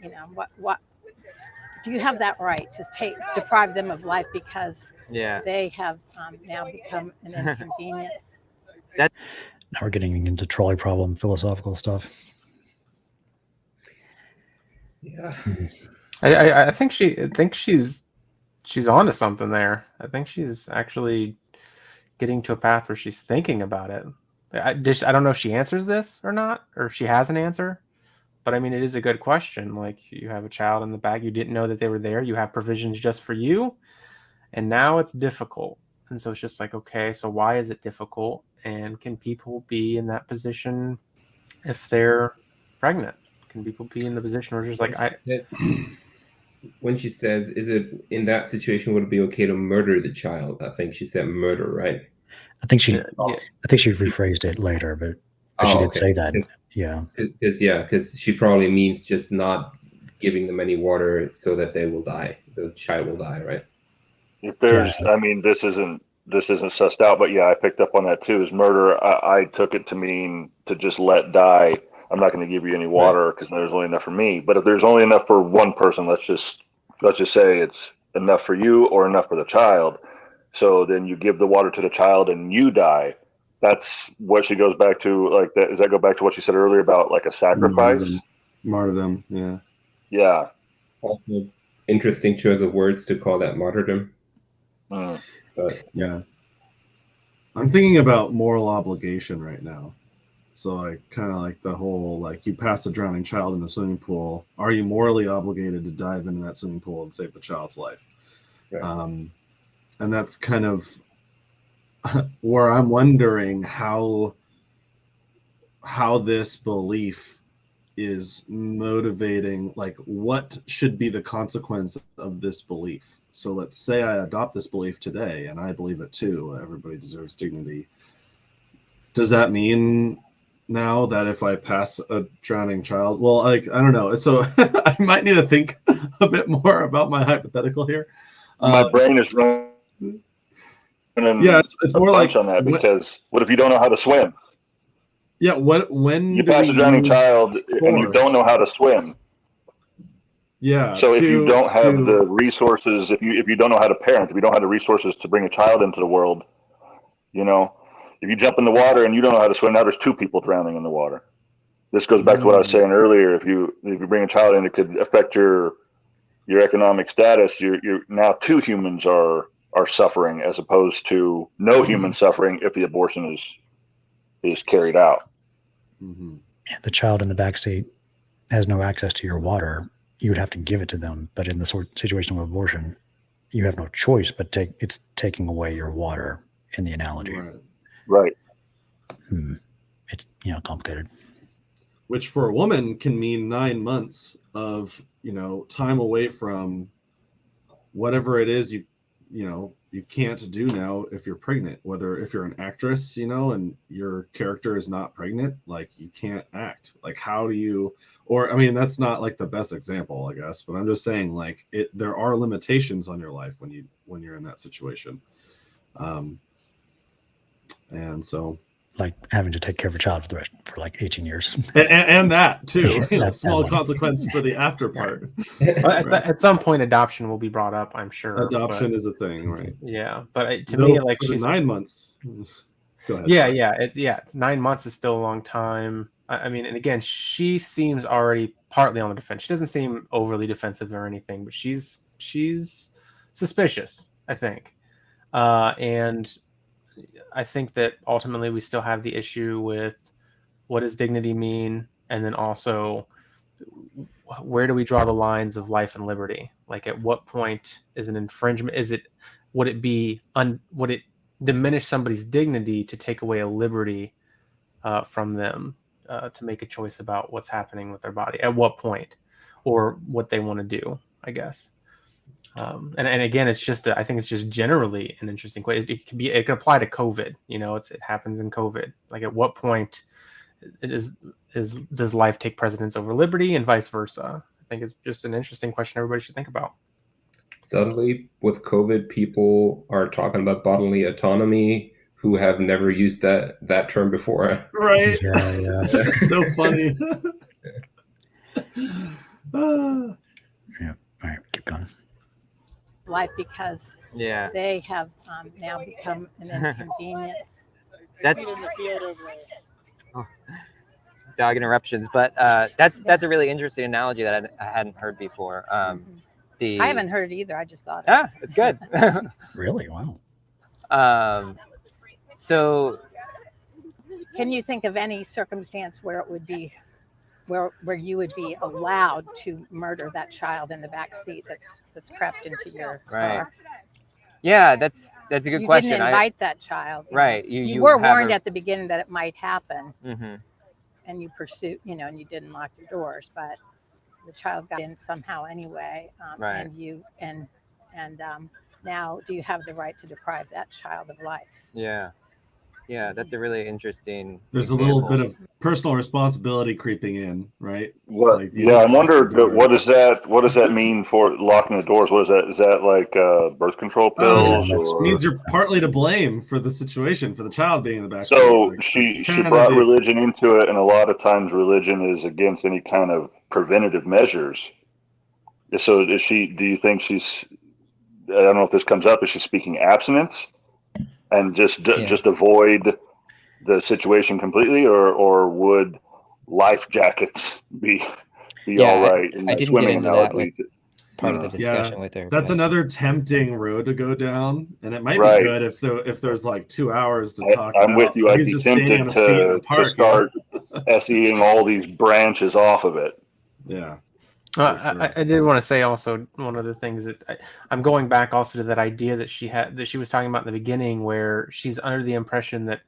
what do you have that right to deprive them of life because they have now become an inconvenience? Now we're getting into trolley problem philosophical stuff. Yeah. I think she's onto something there. I think she's actually getting to a path where she's thinking about it. I don't know if she answers this or not, or if she has an answer. But I mean, it is a good question. Like, you have a child in the back, you didn't know that they were there. You have provisions just for you, and now it's difficult. And so it's just like, okay, so why is it difficult? And can people be in that position if they're pregnant? Can people be in the position where just like when she says, is it in that situation, would it be okay to murder the child? I think she said murder, right? I think she rephrased it later, but she did say that. Yeah. Because she probably means just not giving them any water so that they will die. The child will die, right? If there's, I mean, this isn't sussed out, but yeah, I picked up on that too. Is murder? I took it to mean to just let die. I'm not going to give you any water because there's only enough for me. But if there's only enough for one person, let's just say it's enough for you or enough for the child. So then you give the water to the child and you die. That's what she goes back to. Like that. Does that go back to what she said earlier about like a sacrifice? Martyrdom. Yeah. Yeah. Also, interesting choice of words to call that martyrdom. But yeah, I'm thinking about moral obligation right now. So like kind of like the whole, like, you pass a drowning child in a swimming pool. Are you morally obligated to dive into that swimming pool and save the child's life? right. And that's kind of where I'm wondering how this belief is motivating, like what should be the consequence of this belief. So let's say I adopt this belief today and I believe it too, everybody deserves dignity. does that mean now that if I pass a drowning child, well, like, I don't know. So I might need to think a bit more about my hypothetical here. My brain is running. Yeah, it's more like on that, because what if you don't know how to swim? Yeah, when you pass a drowning child and you don't know how to swim? Yeah. So if you don't have the resources, if you don't know how to parent, if you don't have the resources to bring a child into the world, you know, if you jump in the water and you don't know how to swim, now there's two people drowning in the water. This goes back to what I was saying earlier. If you bring a child in, it could affect your economic status. You're now two humans are suffering, as opposed to no human suffering if the abortion is carried out. Yeah, the child in the backseat has no access to your water. You would have to give it to them. But in the situation of abortion, you have no choice but it's taking away your water in the analogy. Right. It's complicated. Which for a woman can mean 9 months of time away from whatever it is you can't do now if you're pregnant. Whether if you're an actress, and your character is not pregnant, like you can't act. Like how do you? Or I mean, that's not like the best example, I guess, but I'm just saying like there are limitations on your life when you're in that situation. And so, like having to take care of a child for like 18 years, and that too, small consequence for the after part. At some point, adoption will be brought up, I'm sure. Adoption is a thing, right? Yeah, but to me, like she's 9 months. Go ahead. Yeah, it's 9 months is still a long time. I mean, and again, she seems already partly on the defense. She doesn't seem overly defensive or anything, but she's suspicious, I think, and I think that ultimately we still have the issue with what does dignity mean, and then also where do we draw the lines of life and liberty? Like at what point is an infringement? Would it diminish somebody's dignity to take away a liberty from them to make a choice about what's happening with their body? At what point, or what they want to do, I guess. And again, it's just I think it's just generally an interesting question. It can apply to COVID. It happens in COVID. Like at what point does life take precedence over liberty, and vice versa? I think it's just an interesting question everybody should think about. Suddenly, with COVID, people are talking about bodily autonomy who have never used that term before. Right. Yeah. It's so funny. Yeah. All right, keep going. Life, because they have now become an inconvenience. That's dog interruptions, but that's a really interesting analogy that I hadn't heard before. I haven't heard it either. I just thought it's good. Really? Wow. So can you think of any circumstance where it would be where you would be allowed to murder that child in the back seat that's crept into your car? Yeah, that's a good question. You didn't invite that child, right? You were warned at the beginning that it might happen, and you pursued, and you didn't lock your doors, but the child got in somehow anyway, right? And now, do you have the right to deprive that child of life? Yeah, that's a really interesting. There's a little bit of personal responsibility creeping in, right? What? I wonder what does that mean for locking the doors? What is that? Is that like birth control pills? It means you're partly to blame for the situation, for the child being in the back. So she brought religion into it, and a lot of times religion is against any kind of preventative measures. So is she? Do you think she's? I don't know if this comes up. Is she speaking abstinence? And just avoid the situation completely, or would life jackets be all right? I didn't get into that with part of the discussion with her. That's another tempting road to go down, and it might be good if there's like 2 hours to talk. I'm with you. I'd be tempted to start SEing all these branches off of it. Yeah. I did want to say also one of the things that I'm going back also to that idea that she was talking about in the beginning, where she's under the impression that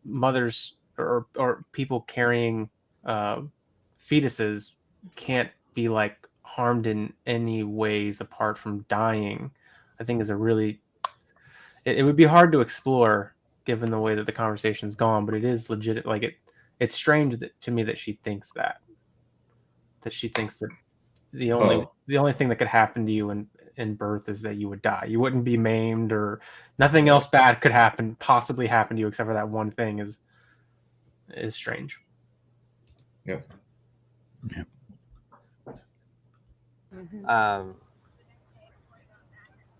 mothers or people carrying fetuses can't be like harmed in any ways apart from dying. I think is a really it would be hard to explore given the way that the conversation's gone, but it is legit. Like it's strange to me that she thinks that she thinks that the only thing that could happen to you in birth is that you would die. You wouldn't be maimed, or nothing else bad could possibly happen to you except for that one thing is strange. Yeah. Mm-hmm.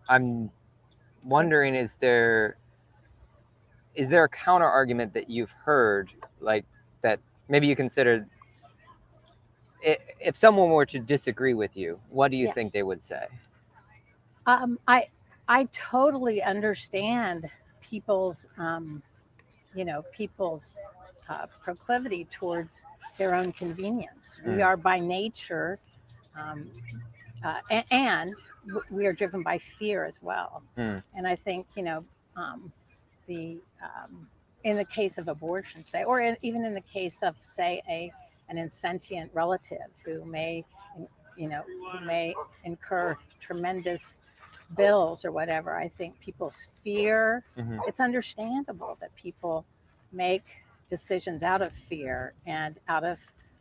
I'm wondering, is there a counter argument that you've heard, like that maybe you considered, if someone were to disagree with you, what do you think they would say? I totally understand people's proclivity towards their own convenience. We are by nature, and we are driven by fear as well. And I think, in the case of abortion, say, or even in the case of, say, an insentient relative who may incur tremendous bills or whatever, I think people's fear, it's understandable that people make decisions out of fear and out of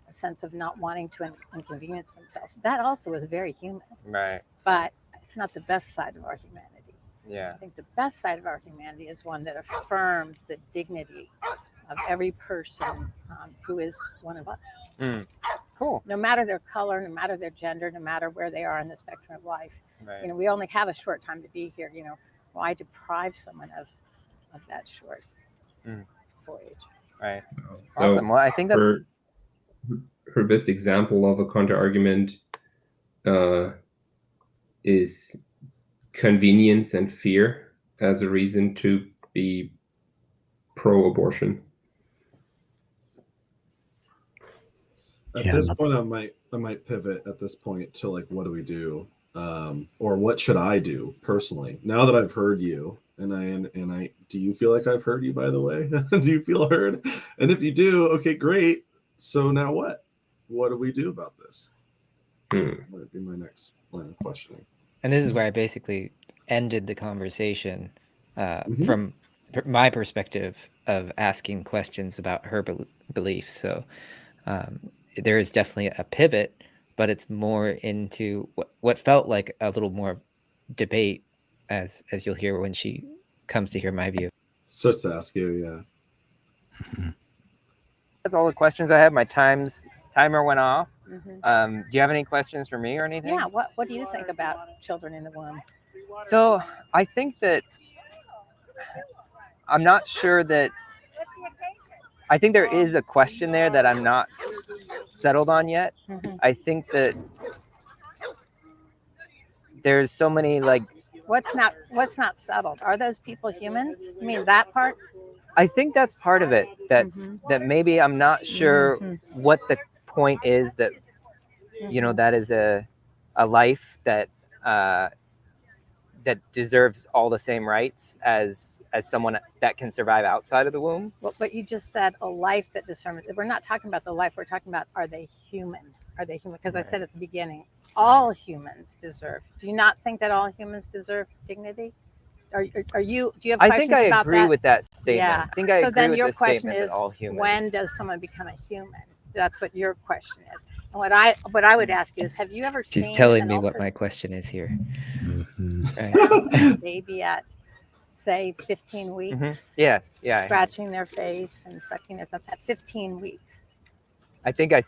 a sense of not wanting to inconvenience themselves. That also is very human. Right. But it's not the best side of our humanity. Yeah. I think the best side of our humanity is one that affirms the dignity of every person who is one of us. Cool. No matter their color, no matter their gender, no matter where they are in the spectrum of life. Right. We only have a short time to be here. Why deprive someone of that short voyage? Right. So awesome. Well, I think that's her best example of a counter argument is convenience and fear as a reason to be pro-abortion. At this point, I might pivot at this point to like, what do we do, or what should I do personally? Now that I've heard you, and I, do you feel like I've heard you? By the way, do you feel heard? And if you do, okay, great. So now what? What do we do about this? Might be my next line of questioning. And this is where I basically ended the conversation from my perspective of asking questions about her beliefs. So there is definitely a pivot, but it's more into what felt like a little more debate, as you'll hear when she comes to hear my view. Starts to ask you, yeah. That's all the questions I have. My timer went off. Do you have any questions for me or anything? Yeah. What do you think about children in the womb? So I think that I'm not sure that. I think there is a question there that I'm not settled on yet. I think that there's so many like. What's not settled? Are those people humans? You mean that part? I think that's part of it. That maybe I'm not sure what the point is, that that is a life that deserves all the same rights as someone that can survive outside of the womb. Well, but you just said a life that deserves. We're not talking about the life. We're talking about, are they human? Are they human? Because I said at the beginning, all humans deserve. Do you not think that all humans deserve dignity? Do you have questions about that? I think I agree with that statement. Yeah. I think I so agree then with your the question statement is, that all humans. when does someone become a human? That's what your question is. And what I would ask you is, have you ever seen? She's telling me what my question is here. A baby at, say, 15 weeks? Yeah. Scratching their face and sucking their thumb at 15 weeks. I think I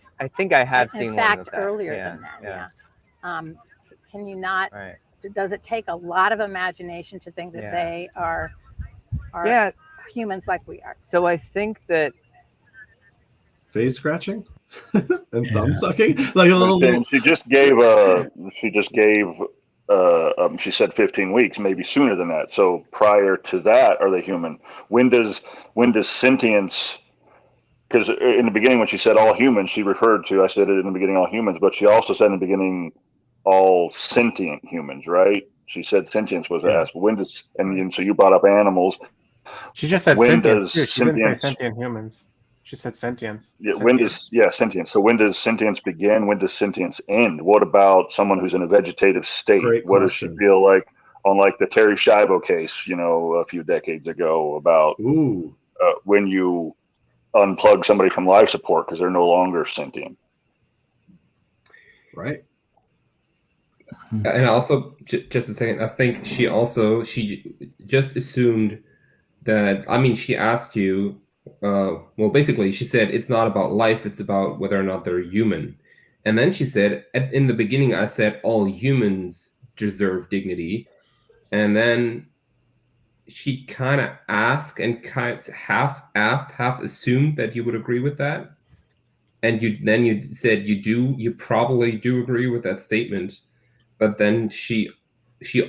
have seen one. In fact, with that. earlier than that. Yeah. Can you not? Right. Does it take a lot of imagination to think that they are humans like we are? So I think that face scratching and thumb sucking, like a little. She said 15 weeks, maybe sooner than that. So prior to that, are they human? When does sentience? Because in the beginning, when she said all humans, she referred to, I said it in the beginning, all humans, but she also said in the beginning, all sentient humans, right? She said sentience was asked. When does, and so you brought up animals. She just said sentience too. She didn't say sentient humans. She said sentience. Yeah, sentience. Sentience. So when does sentience begin? When does sentience end? What about someone who's in a vegetative state? Great what does she feel like on like the Terry Schiavo case, you know, a few decades ago about when you unplug somebody from life support because they're no longer sentient. Right. And also, just a second, I think she just assumed that, I mean, she asked you, well, basically, she said it's not about life, it's about whether or not they're human. And then she said, in the beginning, I said all humans deserve dignity. And then she kind of asked and kind of half asked, half assumed that you would agree with that. And you said you probably do agree with that statement. But then she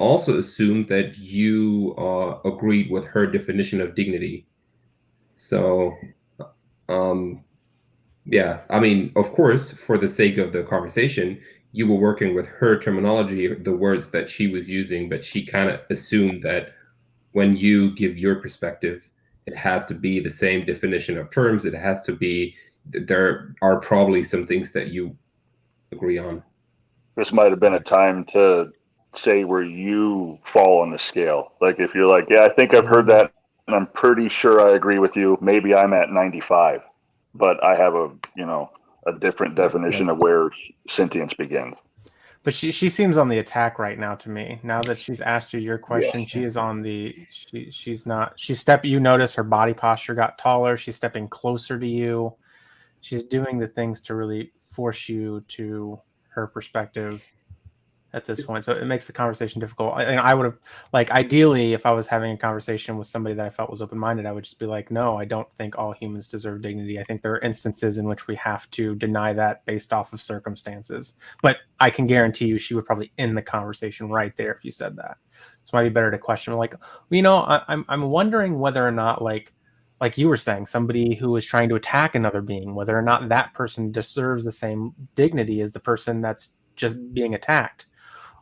also assumed that you agreed with her definition of dignity. So, yeah, I mean, of course, for the sake of the conversation, you were working with her terminology, the words that she was using, but she kind of assumed that when you give your perspective, it has to be the same definition of terms. It has to be, there are probably some things that you agree on. This might have been a time to say where you fall on the scale. Like if you're like, yeah, I think I've heard that and I'm pretty sure I agree with you. Maybe I'm at 95, but I have a different definition of where sentience begins. But she seems on the attack right now to me. Now that she's asked you your question, Yes. she is on the you notice her body posture got taller. She's stepping closer to you. She's doing the things to really force you to her perspective at this point. So it makes the conversation difficult. I would have, like, ideally, if I was having a conversation with somebody that I felt was open-minded, I would just be like, no, I don't think all humans deserve dignity. I think there are instances in which we have to deny that based off of circumstances. But I can guarantee you she would probably end the conversation right there if you said that. So it might be better to question, like, I'm wondering whether or not, like you were saying, somebody who is trying to attack another being, whether or not that person deserves the same dignity as the person that's just being attacked,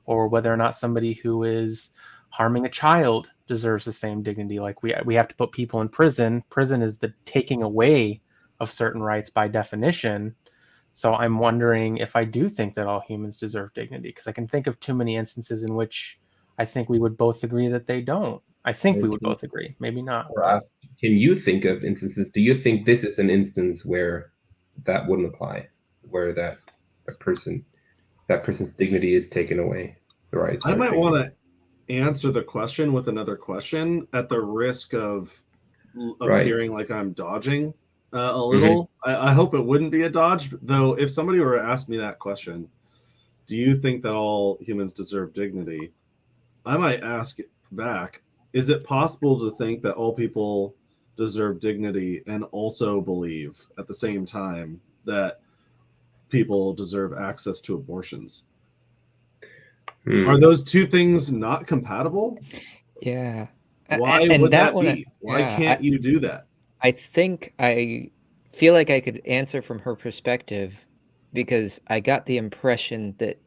or whether or not somebody who is harming a child deserves the same dignity. Like we have to put people in prison. Prison is the taking away of certain rights by definition. So I'm wondering if I do think that all humans deserve dignity, because I can think of too many instances in which I think we would both agree that they don't. I think we would both agree, maybe not. Or ask, can you think of instances? Do you think this is an instance where that wouldn't apply, where that person's dignity is taken away? Right. I might want to answer the question with another question at the risk of appearing like I'm dodging a little. I hope it wouldn't be a dodge, though. If somebody were to ask me that question, do you think that all humans deserve dignity? I might ask back, is it possible to think that all people deserve dignity and also believe at the same time that people deserve access to abortions? Are those two things not compatible? Yeah. Why would that be? Why can't you do that? I think I feel like I could answer from her perspective because I got the impression that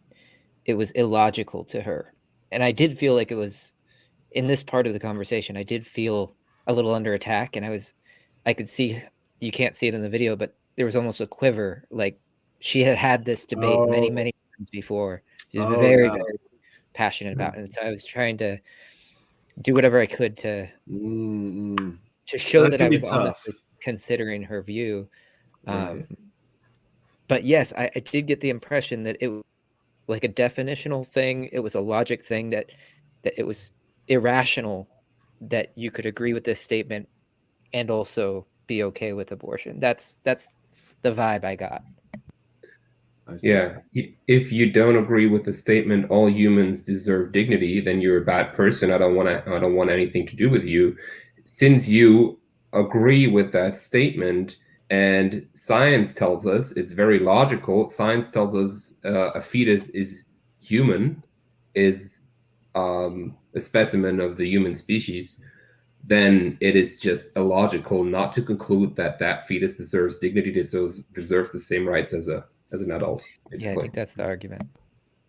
it was illogical to her. And I did feel like it was, in this part of the conversation, I did feel a little under attack, and I could see, you can't see it in the video, but there was almost a quiver. Like she had this debate many times before. She was very passionate about it. And so I was trying to do whatever I could to show that I was honestly considering her view. But yes, I did get the impression that it was like a definitional thing. It was a logic thing, that it was irrational that you could agree with this statement and also be okay with abortion. That's the vibe I got. Yeah, if you don't agree with the statement all humans deserve dignity, then you're a bad person. I don't want anything to do with you. Since you agree with that statement, and science tells us it's very logical, science tells us a fetus is human, is a specimen of the human species, then it is just illogical not to conclude that that fetus deserves dignity, deserves the same rights as an adult. Basically. Yeah, I think that's the argument.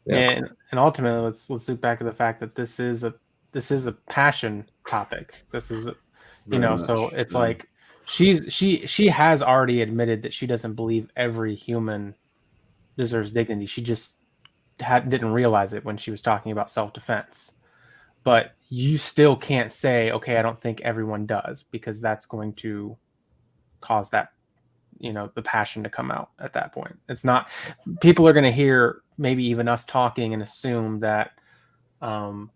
Yeah. And ultimately, let's look back at the fact that this is a passion topic. This is, so it's like she has already admitted that she doesn't believe every human deserves dignity. She just didn't realize it when she was talking about self-defense. but you still can't say, okay, I don't think everyone does, because that's going to cause that, the passion to come out at that point. It's not, people are going to hear maybe even us talking and assume that, oh,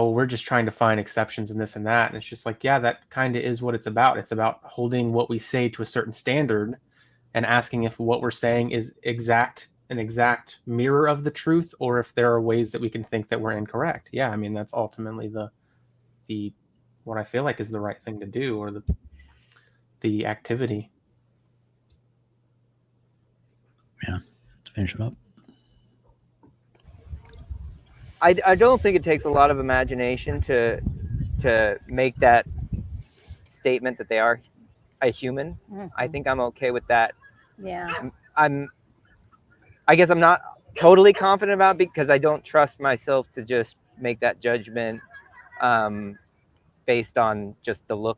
we're just trying to find exceptions in this and that. And it's just like, yeah, that kind of is what it's about. It's about holding what we say to a certain standard and asking if what we're saying is an exact mirror of the truth, or if there are ways that we can think that we're incorrect. Yeah, I mean, that's ultimately the what I feel like is the right thing to do, or the activity. Yeah, let's finish it up. I don't think it takes a lot of imagination to make that statement that they are a human. Mhm. I think I'm okay with that. Yeah. I guess I'm not totally confident about it, because I don't trust myself to just make that judgment based on just the look,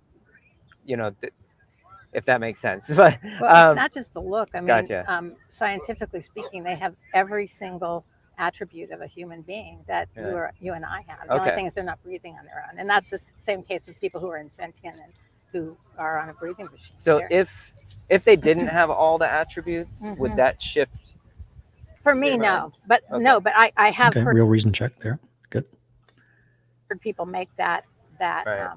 if that makes sense. But Well, it's not just the look. I mean, Gotcha. Scientifically speaking, they have every single attribute of a human being that you and I have. The only Okay. thing is they're not breathing on their own, and that's the same case with people who are insentient and who are on a breathing machine. So if they didn't have all the attributes, would Mhm. that shift? For me, your mind? no, but Okay. no, but I have Okay, heard real reason check there. Good. people make that Right.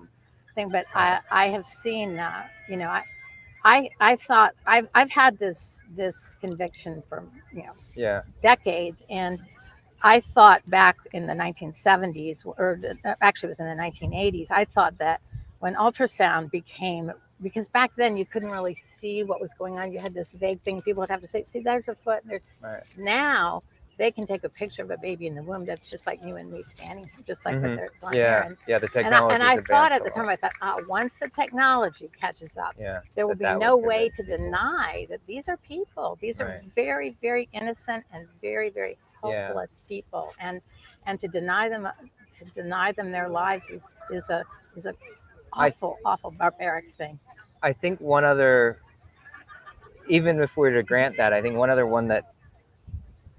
thing, but I have seen I thought I've had this conviction for Yeah. decades, and I thought back in the 1970s, or actually it was in the 1980s, I thought that when ultrasound became, because back then you couldn't really see what was going on, you had this vague thing, people would have to say, see, there's a foot, and there's Right. now they can take a picture of a baby in the womb that's just like you and me standing here, just like with their on here. Yeah. Yeah. The technology. And I thought at the time, I thought, once the technology catches up, Yeah. there will be that no would way convince to people. deny that these are people. These are Right. very, very innocent and very, very Yeah. helpless people, and to deny them their lives is a awful barbaric thing. I think one other, even if we were to grant that, I think one other one that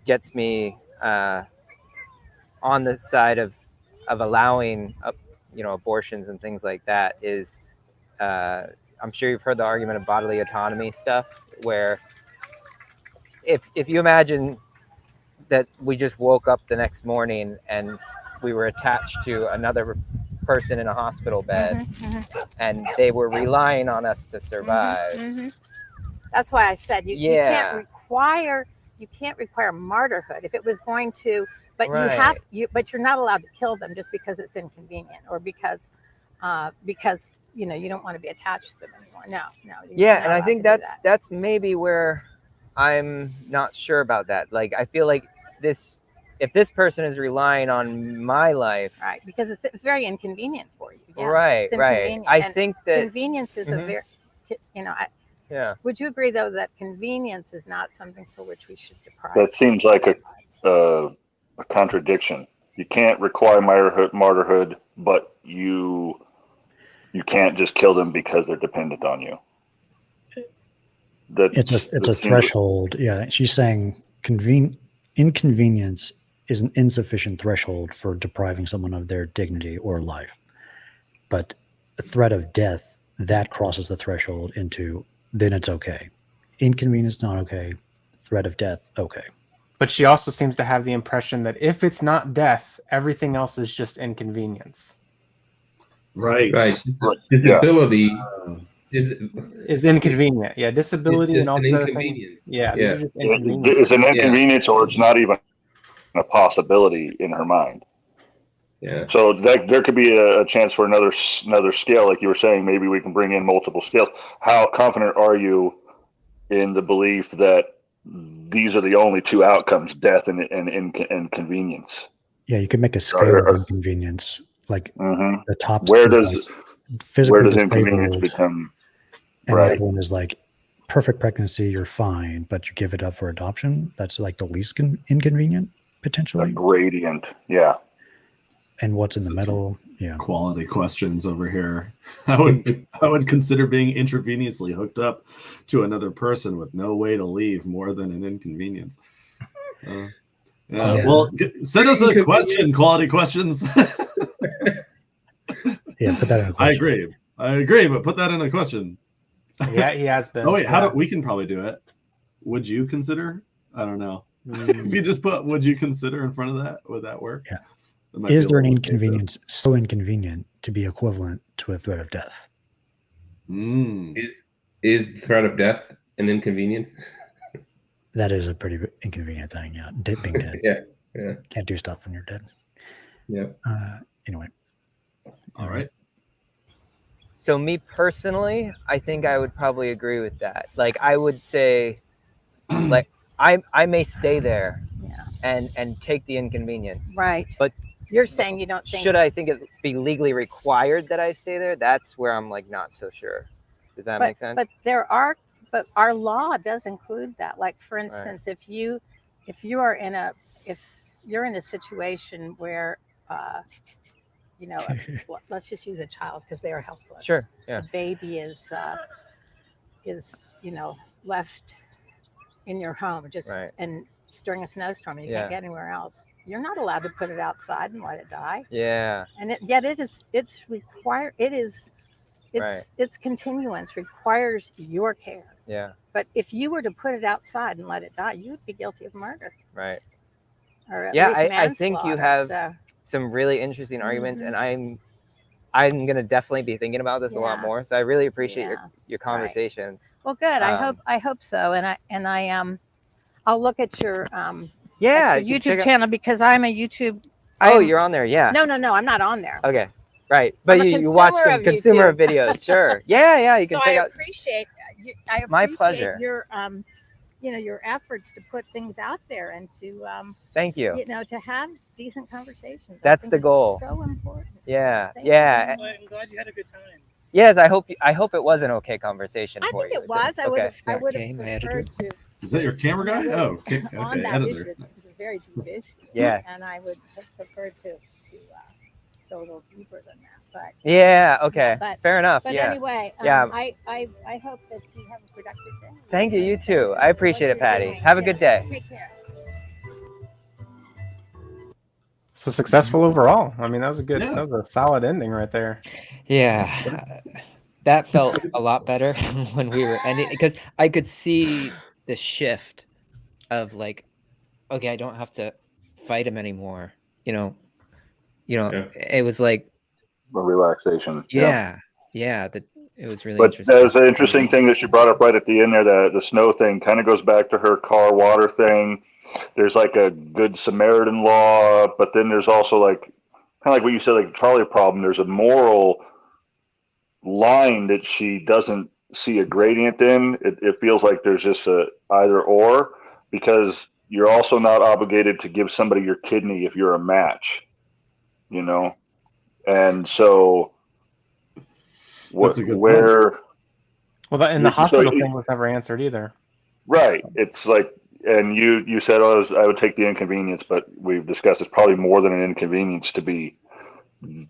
gets me on the side of allowing abortions and things like that is I'm sure you've heard the argument of bodily autonomy stuff, where if you imagine that we just woke up the next morning and we were attached to another person in a hospital bed, and they were relying on us to survive. That's why I said you Yeah. can't require martyrhood if it was going to, but Right. but you're not allowed to kill them just because it's inconvenient, or because you don't want to be attached to them anymore. No. Yeah, and I think that's maybe where I'm not sure about that. Like, I feel like if this person is relying on my life, right, because it's very inconvenient for you. Yeah, right. it's inconvenient. I And think that convenience is a very, yeah. Would you agree though that convenience is not something for which we should deprive? That seems like lives? a contradiction. You can't require martyrhood, but you can't just kill them because they're dependent on you. It's a threshold. Yeah, she's saying inconvenience is an insufficient threshold for depriving someone of their dignity or life. But the threat of death, that crosses the threshold into, then it's okay. Inconvenience, not okay. Threat of death, okay. But she also seems to have the impression that if it's not death, everything else is just inconvenience. Right. Disability is inconvenient. Yeah, disability it's and all an the inconvenience. Yeah, Yeah. these are just It's an inconvenience, or it's not even a possibility in her mind. Yeah. So there could be a chance for another scale, like you were saying. Maybe we can bring in multiple scales. How confident are you in the belief that these are the only two outcomes, death and inconvenience? Yeah, you could make a scale of inconvenience, like the top. Where does physically inconvenience disabled, become? and Right. the other one is like perfect pregnancy, you're fine, but you give it up for adoption. That's like the least inconvenient, potentially. A gradient, yeah. And what's in the middle? Yeah. Quality questions over here. I would consider being intravenously hooked up to another person with no way to leave more than an inconvenience. Yeah. Well, send us a question. Quality questions. Yeah, put that in a question. I agree, but put that in a question. Yeah, he has been. Oh wait, yeah. we can probably do it. Would you consider? I don't know. Mm. If you just put "would you consider" in front of that, would that work? Yeah. That might be Is a there an little invasive. inconvenience so inconvenient to be equivalent to a threat of death? Is the threat of death an inconvenience? That is a pretty inconvenient thing. Yeah, being dead. Yeah. Can't do stuff when you're dead. Yeah. Anyway. All right. So me personally, I think I would probably agree with that. Like I would say, like I may stay there and take the inconvenience. Right. But you're saying you don't think should I think it be legally required that I stay there? That's where I'm like not so sure. Does that make sense? But our law does include that. Like for instance, if you're in a situation where let's just use a child because they are helpless. Sure. Yeah. The baby is left in your home and during a snowstorm and you can't get anywhere else. You're not allowed to put it outside and let it die. Yeah. And it's required. Its continuance requires your care. Yeah. But if you were to put it outside and let it die, you would be guilty of murder. Right. Or at least I think you have so. some really interesting arguments, and I'm gonna definitely be thinking about this a lot more. So I really appreciate your conversation. Right. Well, good. I hope so. And I'll look at your YouTube channel because I'm a YouTube. You're on there. Yeah. No, I'm not on there. Okay. Right, but you watch some consumer videos, sure. Yeah, you can so check out. I appreciate my pleasure. Your your efforts to put things out there and to thank you. To have decent conversations. That's the goal. So important. Yeah, so yeah. Well, I'm glad you had a good time. Yes, I hope it was an okay conversation I for think you. it was. I would have Okay, my preferred to. Is that your camera guy? Oh, okay, On that editor. issue, it's a very deep issue. Yeah. And I would have preferred to go a little deeper than that. But yeah, okay, fair enough. But yeah. Anyway, yeah. I hope that you have a productive day. Thank you. You too. I appreciate it, Patty. Have a good day. Take care. So successful overall. I mean, that was that was a solid ending right there. Yeah. That felt a lot better when we were ending because I could see the shift of like, okay, I don't have to fight him anymore. It was like a relaxation. Yeah. It was really but interesting. There's an interesting thing that she brought up right at the end there. The snow thing kind of goes back to her car water thing. There's like a good Samaritan law, but then there's also like kind of like what you said, like the trolley problem. There's a moral line that she doesn't see a gradient in. It feels like there's just a either or, because you're also not obligated to give somebody your kidney if you're a match, and so That's a good point. Well, and the hospital thing was never answered either. Right. It's like, and you said, I would take the inconvenience, but we've discussed it's probably more than an inconvenience to be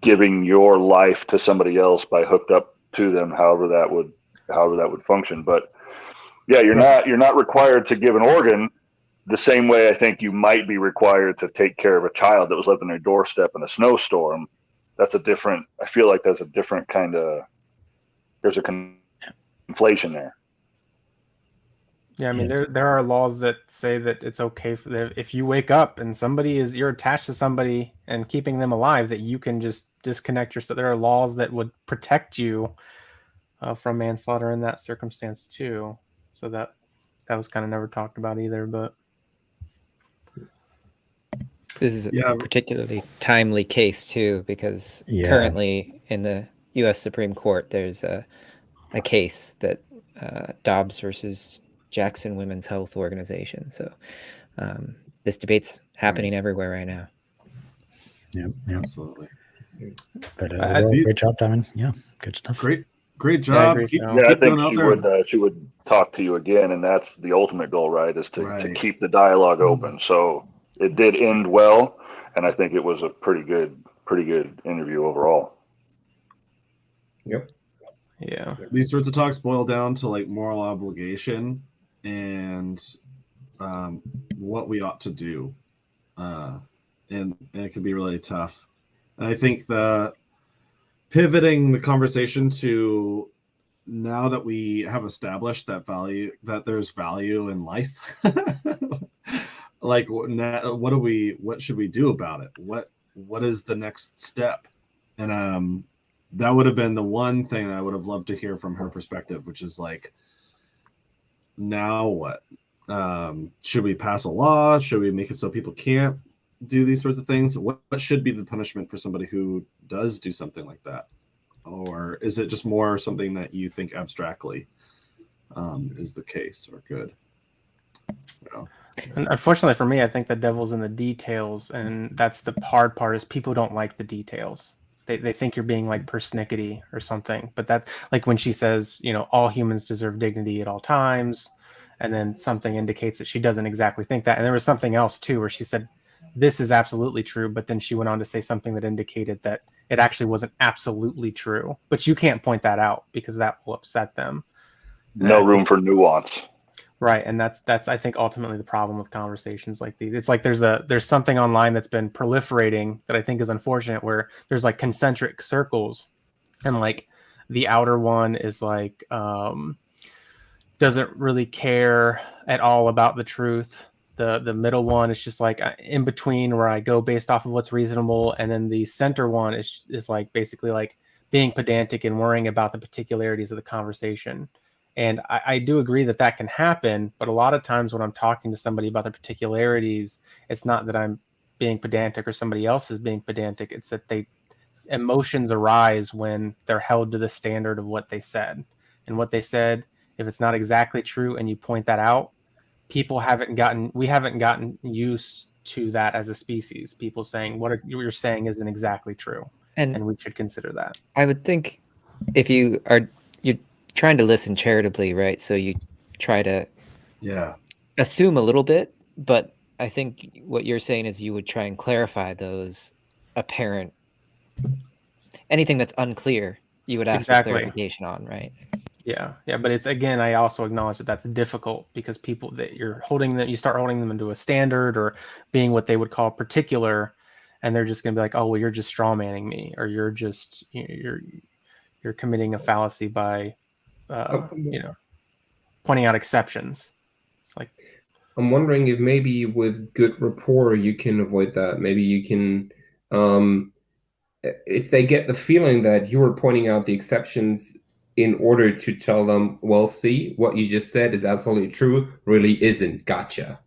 giving your life to somebody else by hooked up to them, however that would function. But yeah, you're not required to give an organ the same way I think you might be required to take care of a child that was left on their doorstep in a snowstorm. I feel like that's a different kind of, there's a conflation there. Yeah, I mean, there are laws that say that it's okay if you wake up and you're attached to somebody and keeping them alive, that you can just disconnect yourself. There are laws that would protect you from manslaughter in that circumstance too. So that was kind of never talked about either. But this is a particularly timely case too, because currently in the U.S. Supreme Court, there's a case that Dobbs versus Jackson Women's Health Organization. So this debate's happening everywhere right now. Yeah, absolutely. But great job, Diamond. Yeah, good stuff. Great job. I think she would talk to you again, and that's the ultimate goal, right? Is to keep the dialogue open. So it did end well, and I think it was a pretty good interview overall. Yep. Yeah. These sorts of talks boil down to like moral obligation and what we ought to do, and it can be really tough. And I think the pivoting the conversation to now that we have established that there's value in life, like what should we do about it? What is the next step? And that would have been the one thing I would have loved to hear from her perspective, which is like, now what? Should we pass a law? Should we make it so people can't do these sorts of things? What should be the punishment for somebody who does do something like that? Or is it just more something that you think abstractly is the case or good? You know? And unfortunately for me, I think the devil's in the details, and that's the hard part, is people don't like the details. They think you're being like persnickety or something. But that's like when she says, you know, all humans deserve dignity at all times, and then something indicates that she doesn't exactly think that. And there was something else too where she said this is absolutely true, but then she went on to say something that indicated that it actually wasn't absolutely true. But you can't point that out because that will upset them. No room for nuance. Right, and that's I think ultimately the problem with conversations like these. It's like there's something online that's been proliferating that I think is unfortunate, where there's like concentric circles, and like the outer one is like doesn't really care at all about the truth. The middle one is just like in between, where I go based off of what's reasonable, and then the center one is like basically like being pedantic and worrying about the particularities of the conversation. And I do agree that that can happen, but a lot of times when I'm talking to somebody about the particularities, it's not that I'm being pedantic or somebody else is being pedantic. It's that emotions arise when they're held to the standard of what they said. And what they said, if it's not exactly true and you point that out, we haven't gotten used to that as a species. People saying what you're saying isn't exactly true, and we should consider that. I would think if you're trying to listen charitably, right? So you try to assume a little bit, but I think what you're saying is you would try and clarify those apparent, anything that's unclear, you would ask for clarification on, right? Yeah, but it's, again, I also acknowledge that that's difficult because people that you start holding them into a standard or being what they would call particular, and they're just going to be like, oh, well, you're just straw manning me, or you're just you're committing a fallacy by pointing out exceptions. It's like, I'm wondering if maybe with good rapport you can avoid that. Maybe you can, if they get the feeling that you are pointing out the exceptions in order to tell them, well, see, what you just said is absolutely true, really isn't. Gotcha.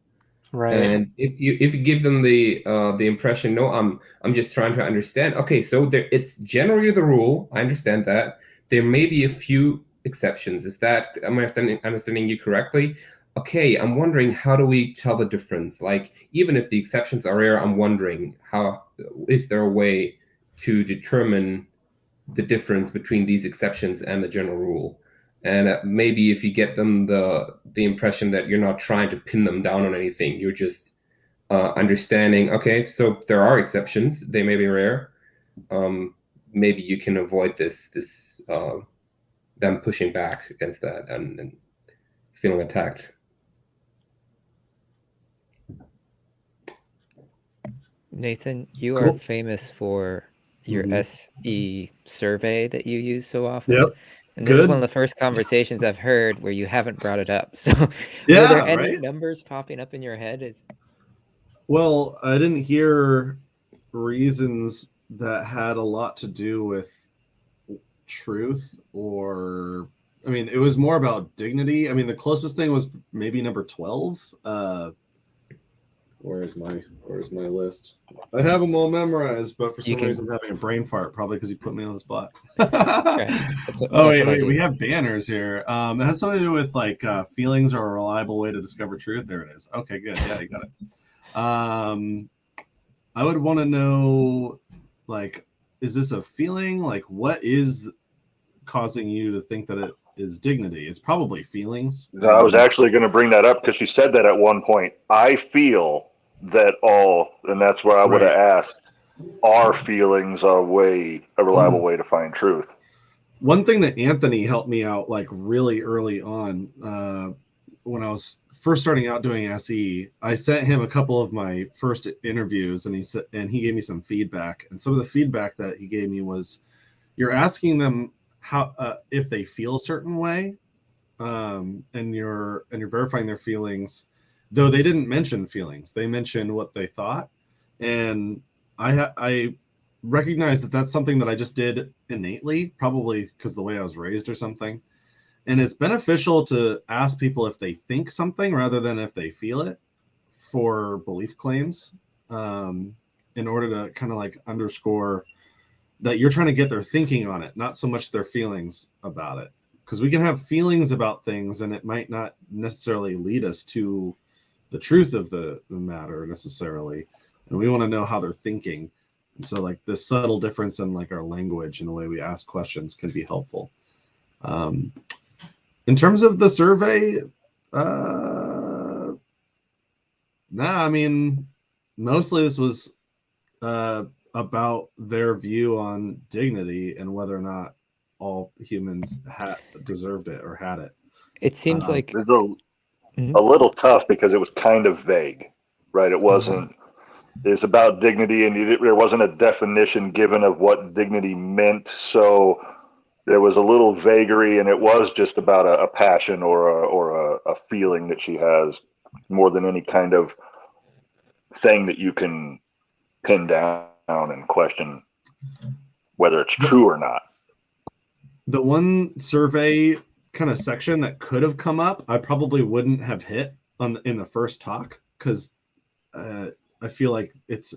Right. And if you give them the impression, no, I'm just trying to understand. Okay, so it's generally the rule. I understand that. There may be a few exceptions. Am I understanding you correctly? Okay, I'm wondering, how do we tell the difference? Like, even if the exceptions are rare, I'm wondering, is there a way to determine the difference between these exceptions and the general rule? And maybe if you get them the impression that you're not trying to pin them down on anything, you're just understanding, okay, so there are exceptions, they may be rare. Maybe you can avoid this them pushing back against that and feeling attacked. Nathan, you are famous for your SE survey that you use so often. Yep. And this is one of the first conversations I've heard where you haven't brought it up. So were there any numbers popping up in your head? Well, I didn't hear reasons that had a lot to do with truth, or I mean, it was more about dignity. I mean, the closest thing was maybe number 12. Where's my list? I have them all memorized, but for some reason I'm having a brain fart, probably because you put me on the spot. Wait, we have banners here. It has something to do with like feelings are a reliable way to discover truth. There it is. Okay, good. Yeah, you got it. I would want to know, like, is this a feeling? Like, what is causing you to think that it is dignity? It's probably feelings. I was actually going to bring that up because she said that at one point. I feel that and that's where I would have asked, are feelings a reliable way to find truth? One thing that Anthony helped me out like really early on, when I was first starting out doing SE, I sent him a couple of my first interviews, and he gave me some feedback. And some of the feedback that he gave me was, you're asking them how if they feel a certain way, and you're verifying their feelings, though they didn't mention feelings. They mentioned what they thought, and I recognize that that's something that I just did innately, probably because the way I was raised or something. And it's beneficial to ask people if they think something rather than if they feel it for belief claims, in order to kind of like underscore that you're trying to get their thinking on it, not so much their feelings about it. Because we can have feelings about things and it might not necessarily lead us to the truth of the matter necessarily. And we want to know how they're thinking. And so like this subtle difference in like our language and the way we ask questions can be helpful. In terms of the survey, I mean, mostly this was about their view on dignity and whether or not all humans deserved it or had it. It seems like It's a little tough because it was kind of vague, right? It wasn't. It's about dignity, and there wasn't a definition given of what dignity meant. So there was a little vagary, and it was just about a passion or a feeling that she has, more than any kind of thing that you can pin down and question whether it's true or not. The one survey kind of section that could have come up, I probably wouldn't have hit in the first talk, because I feel like it's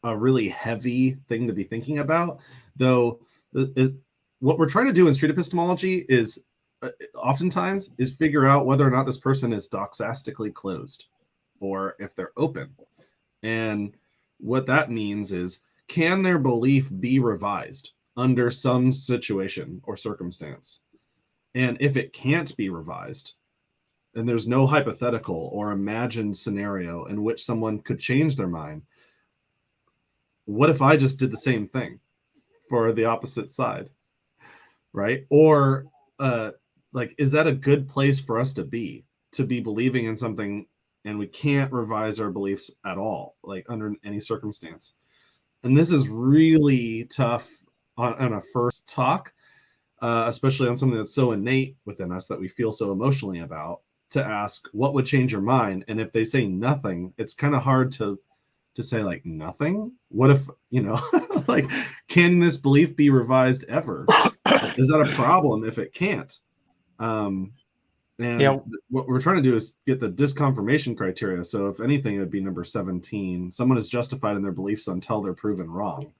a really heavy thing to be thinking about. Though what we're trying to do in street epistemology is oftentimes is figure out whether or not this person is doxastically closed or if they're open. And what that means is, can their belief be revised under some situation or circumstance? And if it can't be revised, and there's no hypothetical or imagined scenario in which someone could change their mind, what if I just did the same thing for the opposite side, right? Or like, is that a good place for us to be believing in something and we can't revise our beliefs at all, like under any circumstance? And this is really tough on a first talk, especially on something that's so innate within us that we feel so emotionally about, to ask what would change your mind. And if they say nothing, it's kind of hard to say like nothing. What if, like, can this belief be revised ever? Is that a problem if it can't? What we're trying to do is get the disconfirmation criteria. So if anything, it would be number 17. Someone is justified in their beliefs until they're proven wrong.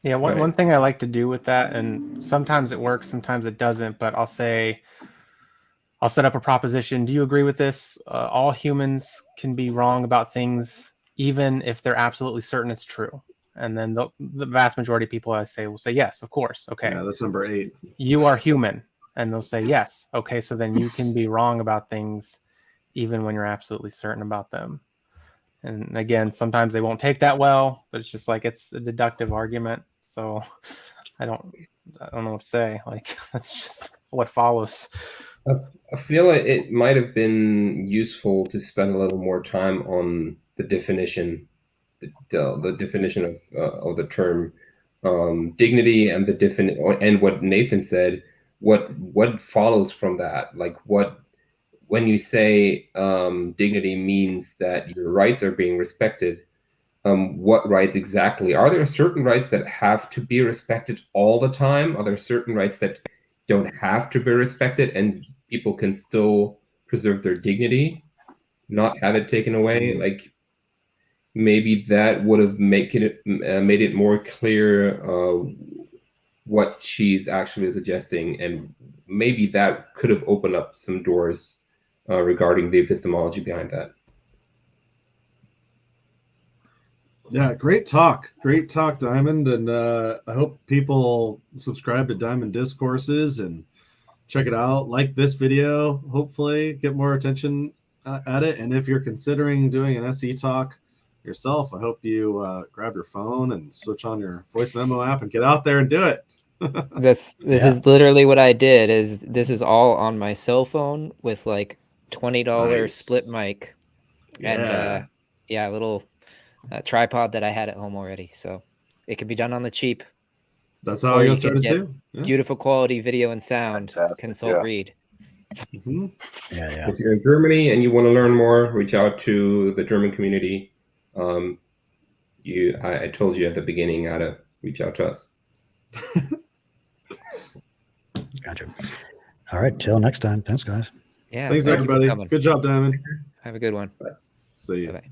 Yeah, one thing I like to do with that, and sometimes it works, sometimes it doesn't, but I'll say, I'll set up a proposition. Do you agree with this? All humans can be wrong about things, even if they're absolutely certain it's true. And then the vast majority of people I say will say, yes, of course. Okay. Yeah, that's number 8. You are human. And they'll say, yes. Okay, so then you can be wrong about things, even when you're absolutely certain about them. And again, sometimes they won't take that well, but it's just like, it's a deductive argument. So I don't know what to say. Like, that's just what follows. I feel like it might have been useful to spend a little more time on the definition, the definition of the term dignity, and and what Nathan said. What follows from that? Like, when you say dignity means that your rights are being respected, what rights exactly? Are there certain rights that have to be respected all the time? Are there certain rights that don't have to be respected and people can still preserve their dignity, not have it taken away? Like, maybe that would have made it more clear what she's actually suggesting, and maybe that could have opened up some doors regarding the epistemology behind that. Yeah, great talk, Diamond, and I hope people subscribe to Diamond Discourses and check it out. Like this video, hopefully get more attention at it. And if you're considering doing an SE talk yourself, I hope you grab your phone and switch on your voice memo app and get out there and do it. This is literally what I did. This is all on my cell phone with like $20 split mic, and a little tripod that I had at home already. So it can be done on the cheap. That's how Or I you got can started get too. Yeah. beautiful quality video and sound. Fantastic, Consult yeah. Reid. Mhm. Yeah. If you're in Germany and you want to learn more, reach out to the German community. I told you at the beginning how to reach out to us. Gotcha. All right. Till next time. Thanks, guys. Yeah. Thanks, thank you for everybody. coming. Good job, Diamond. Have a good one. See you. Bye-bye.